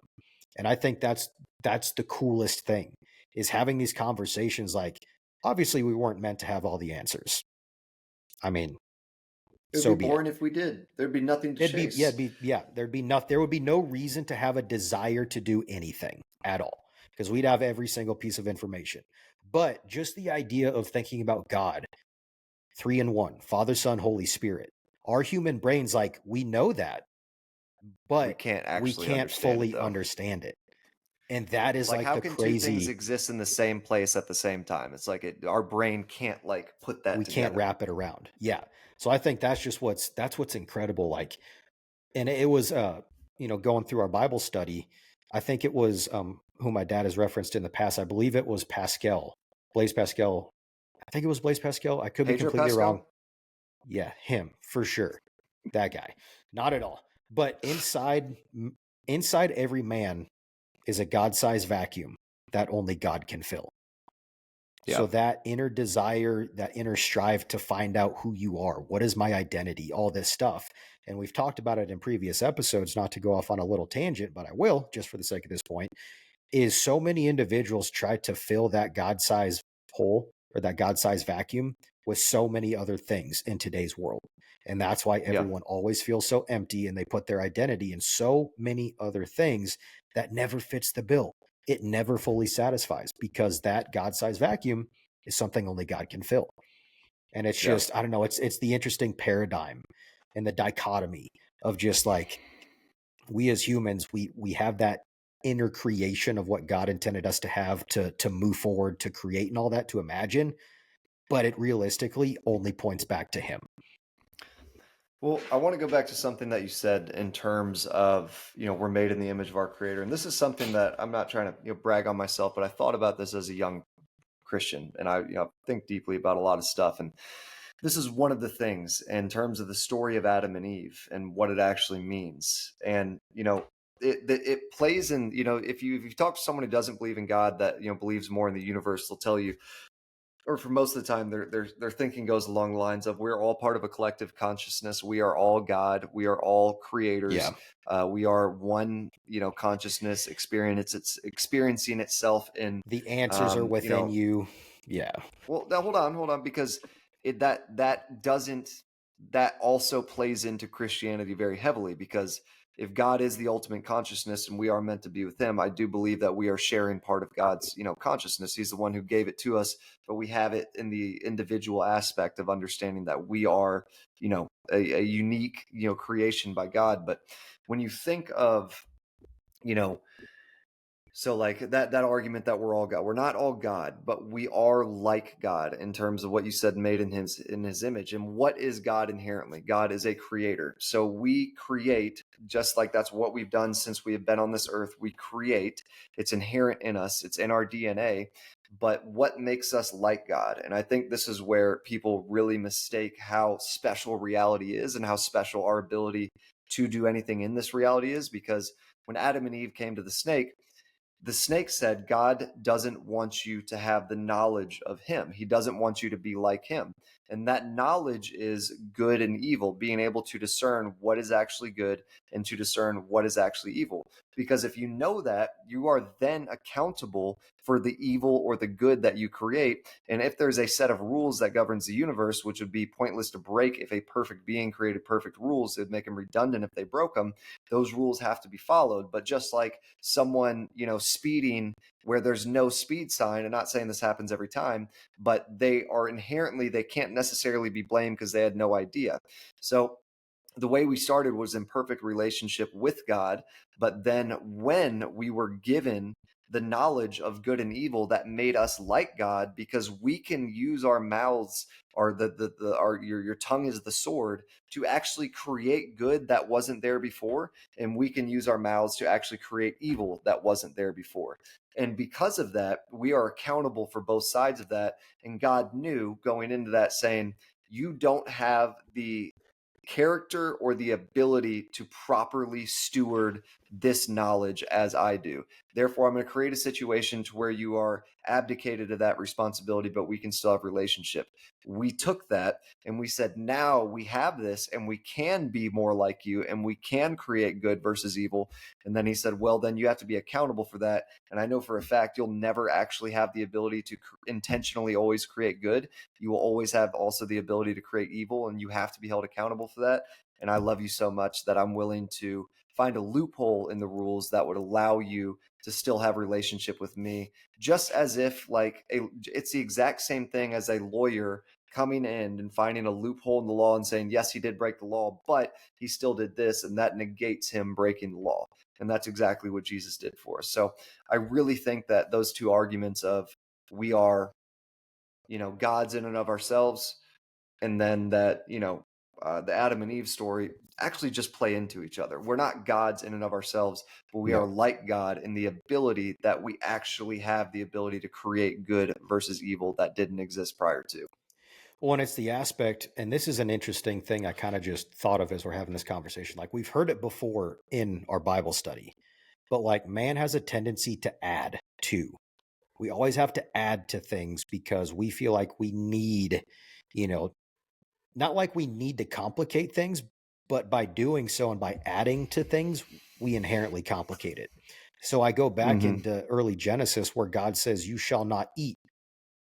S1: And I think that's the coolest thing, is having these conversations. Like obviously we weren't meant to have all the answers. I mean,
S2: It would be
S1: so be it.
S2: boring if we did. There'd be nothing to chase.
S1: There would be no reason to have a desire to do anything at all because we'd have every single piece of information. But just the idea of thinking about God, three in one, Father, Son, Holy Spirit, our human brains, like we know that,
S2: We
S1: but
S2: can't
S1: we
S2: actually
S1: can't
S2: understand it
S1: fully
S2: though.
S1: understand it. And that is
S2: Like,
S1: like
S2: how
S1: the
S2: can two things
S1: crazy,
S2: exist in the same place at the same time? It's like our brain can't like put that
S1: we can't
S2: together.
S1: wrap it around. Yeah. So I think that's what's incredible. Like, and it was going through our Bible study. I think it was who my dad has referenced in the past. I believe it was Pascal, Blaise Pascal. I think it was Blaise Pascal. I could be
S2: Pedro
S1: completely wrong.
S2: Pascal?
S1: Yeah, him for sure. That guy. Not at all. But inside every man is a God-sized vacuum that only God can fill.
S2: Yeah.
S1: So that inner desire, that inner strive to find out who you are, what is my identity, all this stuff. And we've talked about it in previous episodes, not to go off on a little tangent, but I will just for the sake of this point. is so many individuals try to fill that God-sized hole or that God-sized vacuum with so many other things in today's world. And that's why
S2: Yeah.
S1: everyone always feels so empty and they put their identity in so many other things that never fits the bill. It never fully satisfies because that God-sized vacuum is something only God can fill. And it's
S2: Yeah.
S1: just, I don't know, it's the interesting paradigm and the dichotomy of just like we as humans, we have that inner creation of what God intended us to have to move forward, to create and all that, to imagine, but it realistically only points back to him.
S2: Well, I want to go back to something that you said in terms of, we're made in the image of our creator. And this is something that I'm not trying to, brag on myself, but I thought about this as a young Christian, and I, think deeply about a lot of stuff. And this is one of the things in terms of the story of Adam and Eve and what it actually means. And, it plays in, if you talk to someone who doesn't believe in God, that, believes more in the universe, they'll tell you, or for most of the time, their thinking goes along the lines of we're all part of a collective consciousness. We are all God. We are all creators.
S1: Yeah.
S2: We are one, consciousness experience. It's experiencing itself in,
S1: The answers are
S2: you
S1: within
S2: know,
S1: you. Yeah.
S2: well, now hold on, because that doesn't, that also plays into Christianity very heavily, because if God is the ultimate consciousness and we are meant to be with Him, I do believe that we are sharing part of God's, consciousness. He's the one who gave it to us, but we have it in the individual aspect of understanding that we are, a unique, creation by God. But when you think of, you know, so like that argument that we're all God, we're not all God, but we are like God in terms of what you said, made in his image. And what is God inherently? God is a creator. So we create, just like that's what we've done since we have been on this earth. We create. It's inherent in us. It's in our DNA. But what makes us like God? And I think this is where people really mistake how special reality is and how special our ability to do anything in this reality is, because when Adam and Eve came to the snake said, God doesn't want you to have the knowledge of Him. He doesn't want you to be like Him. And that knowledge is good and evil, being able to discern what is actually good and to discern what is actually evil. Because if you know that, you are then accountable for the evil or the good that you create. And if there's a set of rules that governs the universe, which would be pointless to break if a perfect being created perfect rules, it'd make them redundant if they broke them. Those rules have to be followed. But just like someone, speeding where there's no speed sign, I'm not saying this happens every time, but they are inherently, they can't necessarily be blamed because they had no idea. So the way we started was in perfect relationship with God. But then when we were given the knowledge of good and evil, that made us like God, because we can use our mouths, or your tongue is the sword, to actually create good that wasn't there before, and we can use our mouths to actually create evil that wasn't there before. And because of that, we are accountable for both sides of that. And God knew going into that, saying, you don't have the character or the ability to properly steward this knowledge as I do. Therefore, I'm going to create a situation to where you are abdicated of that responsibility, but we can still have relationship. We took that and we said, now we have this and we can be more like you and we can create good versus evil. And then he said, well, then you have to be accountable for that. And I know for a fact you'll never actually have the ability to intentionally always create good. You will always have also the ability to create evil, and you have to be held accountable for that. And I love you so much that I'm willing to find a loophole in the rules that would allow you to still have a relationship with me, just as if it's the exact same thing as a lawyer coming in and finding a loophole in the law and saying, yes, he did break the law, but he still did this, and that negates him breaking the law. And that's exactly what Jesus did for us. So I really think that those two arguments of we are, gods in and of ourselves, and then that, the Adam and Eve story actually just play into each other. We're not gods in and of ourselves, but we
S1: No.
S2: are like God in the ability that we actually have the ability to create good versus evil that didn't exist prior to.
S1: Well, and it's the aspect, and this is an interesting thing I kind of just thought of as we're having this conversation. Like we've heard it before in our Bible study, but like man has a tendency to add to. We always have to add to things because we feel like we need, you know, not like we need to complicate things, but by doing so and by adding to things, we inherently complicate it. So I go back
S2: Hmm.
S1: into early Genesis where God says, "You shall not eat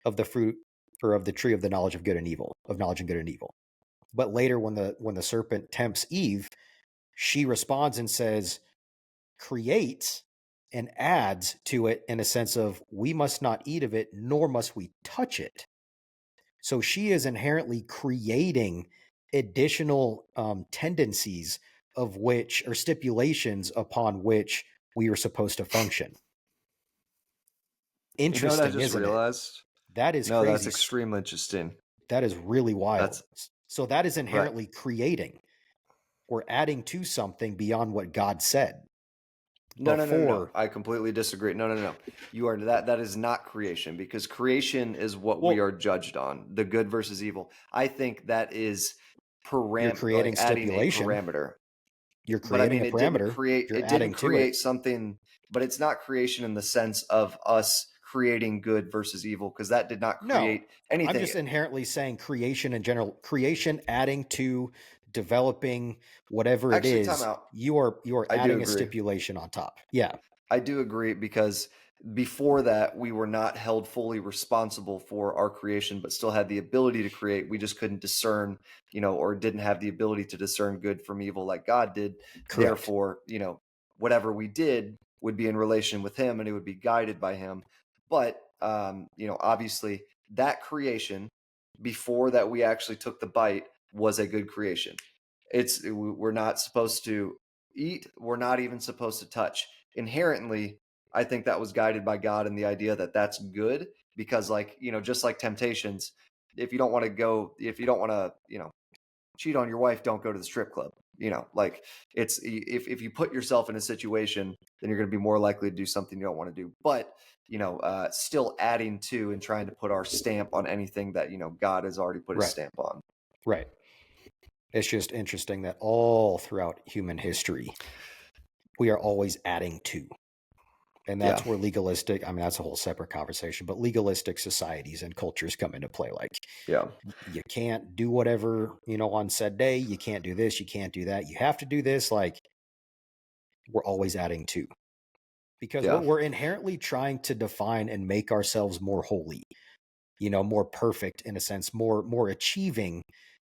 S1: of the fruit or of the tree of the knowledge of good and evil, of knowledge and good and evil." But later, when the serpent tempts Eve, she responds and says, creates and adds to it in a sense of, we must not eat of it, nor must we touch it. So she is inherently creating additional tendencies of which, or stipulations upon which we are supposed to function.
S2: You know what I
S1: Interesting,
S2: just
S1: isn't it?
S2: realized?
S1: That is
S2: No, that's
S1: crazy.
S2: extremely interesting.
S1: That is really wild.
S2: That's
S1: So that is
S2: right.
S1: inherently creating or adding to something beyond what God said
S2: No, no, no, no, no.
S1: before.
S2: I completely disagree. No, no, no. You are that is not creation, because creation is what we
S1: Well,
S2: are judged on, the good versus evil. I think that is
S1: you're
S2: like
S1: creating
S2: adding a
S1: stipulation.
S2: parameter.
S1: You're
S2: But I
S1: creating
S2: mean,
S1: a parameter. You're
S2: it didn't
S1: adding to it.
S2: create something, but it's not creation in the sense of us creating good versus evil, because that did not
S1: No,
S2: create
S1: I'm
S2: anything.
S1: just inherently saying creation in general, creation adding to developing whatever it
S2: Actually, time
S1: is,
S2: out.
S1: you are
S2: I do
S1: adding a
S2: agree.
S1: stipulation on top. Yeah,
S2: I do agree, because before that, we were not held fully responsible for our creation, but still had the ability to create. We just couldn't discern, or didn't have the ability to discern good from evil like God did.
S1: correct.
S2: Therefore, whatever we did would be in relation with Him, and it would be guided by Him. But, obviously, that creation before that we actually took the bite was a good creation. We're not supposed to eat. We're not even supposed to touch. Inherently, I think that was guided by God and the idea that that's good, because, like, just like temptations, if you don't want to if you don't want to, cheat on your wife, don't go to the strip club. Like, it's if you put yourself in a situation, then you're going to be more likely to do something you don't want to do. But, still adding to and trying to put our stamp on anything that, God has already put his
S1: Right,
S2: stamp on.
S1: right. It's just interesting that all throughout human history, we are always adding to. And
S2: Yeah.
S1: that's where legalistic, I mean, that's a whole separate conversation, but legalistic societies and cultures come into play. Like,
S2: Yeah.
S1: you can't do whatever, on said day. You can't do this. You can't do that. You have to do this. Like, we're always adding to, because
S2: Yeah.
S1: we're inherently trying to define and make ourselves more holy, more perfect in a sense, more achieving.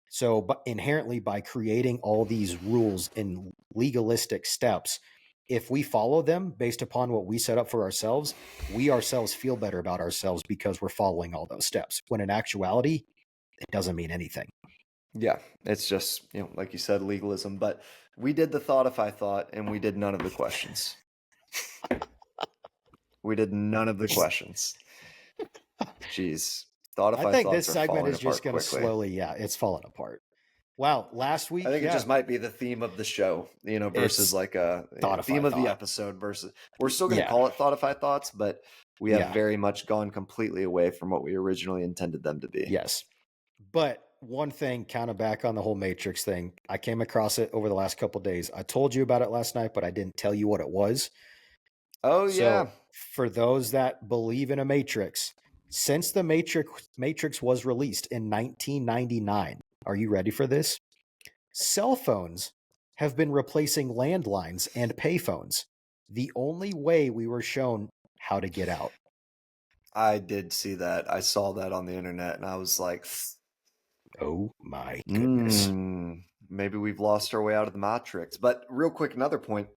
S1: So, but inherently, by creating all these rules and legalistic steps, if we follow them based upon what we set up for ourselves, we ourselves feel better about ourselves because we're following all those steps. When in actuality, it doesn't mean anything.
S2: Yeah, it's just, like you said, legalism. But we did the Thoughtify thought, and we did none of the questions. We did none of the questions. Jeez.
S1: I
S2: Thoughtify
S1: think this
S2: thoughts are
S1: segment
S2: falling
S1: is just
S2: apart
S1: going to
S2: quickly.
S1: slowly, yeah, it's falling apart. Wow, last
S2: I
S1: week,
S2: think it
S1: yeah,
S2: just might be the theme of the show, versus
S1: it's
S2: like a theme
S1: Thoughtify
S2: of the
S1: thought.
S2: episode versus we're still going to
S1: Yeah,
S2: call it Thoughtify thoughts, but we have
S1: yeah,
S2: very much gone completely away from what we originally intended them to be.
S1: yes. But one thing, kind of back on the whole Matrix thing, I came across it over the last couple of days. I told you about it last night, but I didn't tell you what it was.
S2: Oh
S1: So,
S2: yeah.
S1: for those that believe in a Matrix, since the Matrix was released in 1999, are you ready for this? Cell phones have been replacing landlines and payphones. The only way we were shown how to get out.
S2: I did see that. I saw that on the internet, and I was like,
S1: Oh my goodness.
S2: maybe we've lost our way out of the Matrix. But real quick, another point.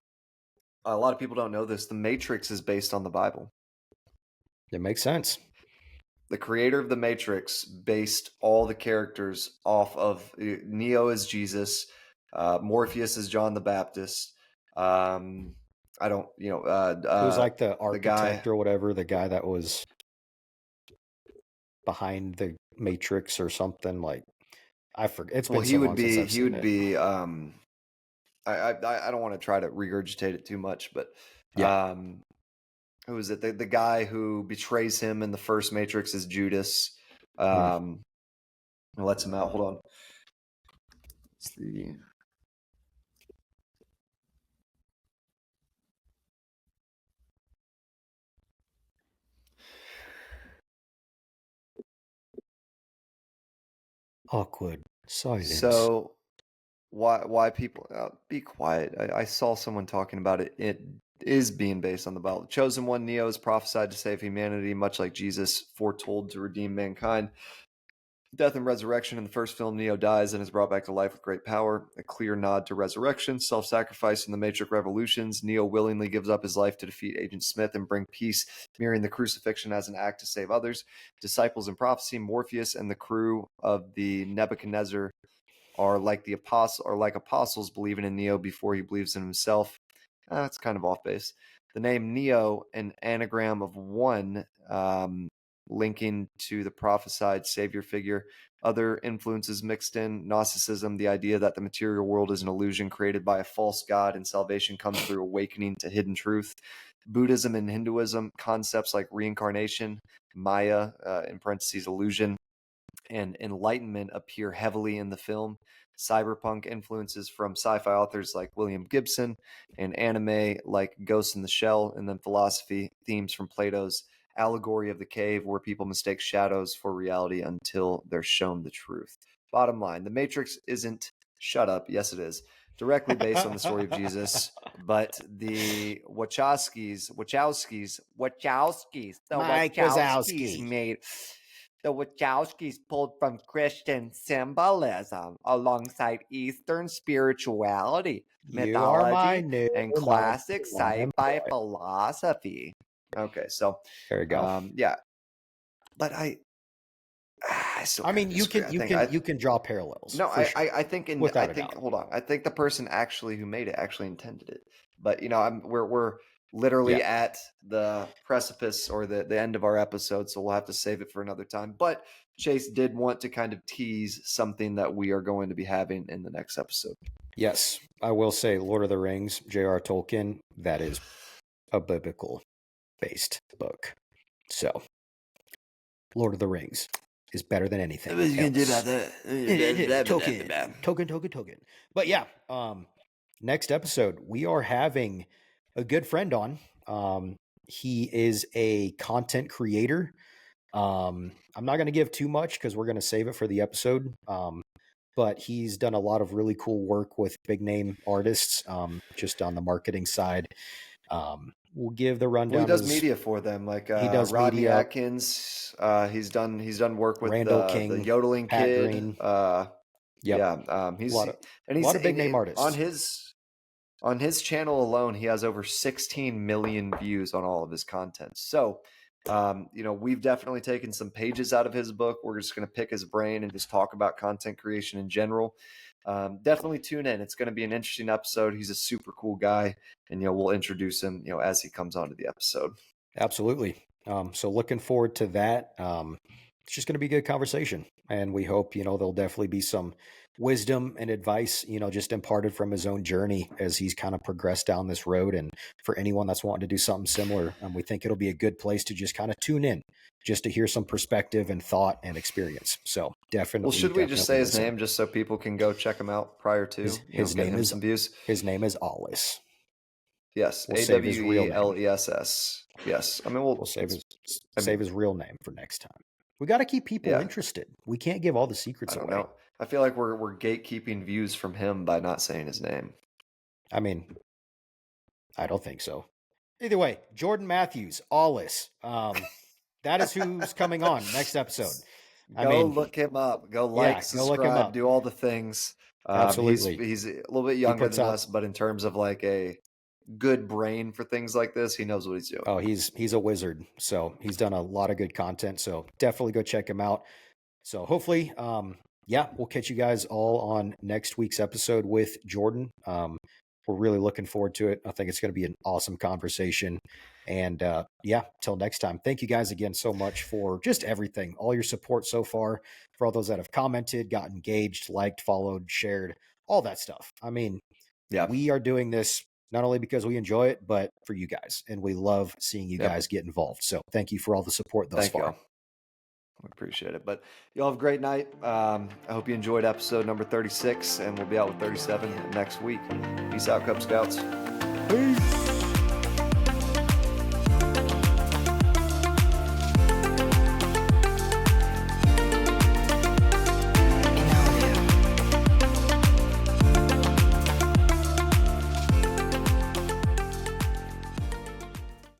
S2: A lot of people don't know this. The Matrix is based on the Bible.
S1: It makes sense.
S2: The creator of the Matrix based all the characters off of Neo as Jesus, Morpheus as John the Baptist. I don't,
S1: Who's like the
S2: the guy.
S1: architect or whatever, the guy that was behind the Matrix or something, like, I forget. It's
S2: Well,
S1: been so long since I've
S2: he
S1: seen
S2: would
S1: it.
S2: be. I don't want to try to regurgitate it too much, but
S1: Yeah.
S2: who is it? The guy who betrays him in the first Matrix is Judas.
S1: Mm.
S2: And lets him out. Hold on. It's the
S1: Awkward silence.
S2: so why people be quiet. I saw someone talking about it is being based on the Bible. The chosen one, Neo, is prophesied to save humanity, much like Jesus foretold to redeem mankind. Death and resurrection. In the first film, Neo dies and is brought back to life with great power, a clear nod to resurrection. Self-sacrifice in the Matrix Revolutions. Neo willingly gives up his life to defeat Agent Smith and bring peace, mirroring the crucifixion as an act to save others. Disciples in Prophecy. Morpheus and the crew of the Nebuchadnezzar are like apostles believing in Neo before he believes in himself. That's kind of off base. The name Neo, an anagram of one, linking to the prophesied savior figure. Other influences mixed in: Gnosticism, the idea that the material world is an illusion created by a false god and salvation comes through awakening to hidden truth. Buddhism and Hinduism, concepts like reincarnation, Maya, in parentheses, illusion, and enlightenment appear heavily in the film. Cyberpunk influences from sci-fi authors like William Gibson, and anime like Ghost in the Shell, and then philosophy themes from Plato's Allegory of the Cave, where people mistake shadows for reality until they're shown the truth. Bottom line, The Matrix isn't, shut up, yes it is, directly based on the story of Jesus, but the Wachowskis,
S1: Mike Wazowski.
S2: made the Wachowskis pulled from Christian symbolism alongside Eastern spirituality,
S1: You are my
S2: mythology,
S1: new
S2: and
S1: number
S2: classic
S1: one
S2: sci-fi
S1: employee.
S2: philosophy. Okay, so
S1: There you go.
S2: yeah, but I
S1: mean, you
S2: kinda
S1: can draw parallels.
S2: no,
S1: for sure,
S2: I think
S1: without a doubt.
S2: hold on. I think the person actually who made it actually intended it. But we're literally
S1: Yeah.
S2: at the precipice or the end of our episode, so we'll have to save it for another time. But Chase did want to kind of tease something that we are going to be having in the next episode.
S1: Yes, I will say Lord of the Rings, J.R. Tolkien, that is a biblical based book. So Lord of the Rings is better than anything else. Token. But yeah, next episode, we are having a good friend on. He is a content creator. I'm not going to give too much because we're going to save it for the episode. But he's done a lot of really cool work with big name artists, just on the marketing side. We'll give the rundown.
S2: Well, he does media for them, like
S1: he does
S2: Rodney
S1: media.
S2: Atkins. He's done work with
S1: Randall King,
S2: the Yodeling
S1: Pat
S2: Kid.
S1: Green.
S2: Yep.
S1: Yeah,
S2: He's
S1: a lot of big name artists
S2: on his channel alone. He has over 16 million views on all of his content. So, we've definitely taken some pages out of his book. We're just going to pick his brain and just talk about content creation in general. Definitely tune in. It's going to be an interesting episode. He's a super cool guy, and we'll introduce him as he comes onto the episode.
S1: Absolutely. So looking forward to that. It's just going to be a good conversation, and we hope there'll definitely be some wisdom and advice just imparted from his own journey as he's kind of progressed down this road. And for anyone that's wanting to do something similar, we think it'll be a good place to just kind of tune in, just to hear some perspective and thought and experience. So definitely.
S2: Well, should we just say his name just so people can go check him out prior to
S1: his name is
S2: some views?
S1: His name is Alice.
S2: Yes,
S1: we'll save his real name.
S2: Awelles. Yes, I mean
S1: we'll save his real name for next time. We got to keep people interested. We can't give all the secrets away.
S2: Know. I feel like we're gatekeeping views from him by not saying his name.
S1: I mean, I don't think so. Either way, Jordan Matthews, Alice. That is who's coming on next episode.
S2: Look him up. Go subscribe, him up. Do all the things.
S1: Absolutely.
S2: He's a little bit younger than us, but in terms of like a good brain for things like this, he knows what he's doing.
S1: Oh, he's a wizard. So he's done a lot of good content. So definitely go check him out. So hopefully, we'll catch you guys all on next week's episode with Jordan. We're really looking forward to it. I think it's going to be an awesome conversation. And till next time. Thank you guys again so much for just everything, all your support so far, for all those that have commented, got engaged, liked, followed, shared, all that stuff. I mean, we are doing this not only because we enjoy it, but for you guys. And we love seeing you guys get involved. So thank you for all the support thus far.
S2: You. We appreciate it. But y'all have a great night. I hope you enjoyed episode number 36, and we'll be out with 37 next week. Peace out, Cub Scouts.
S1: Peace.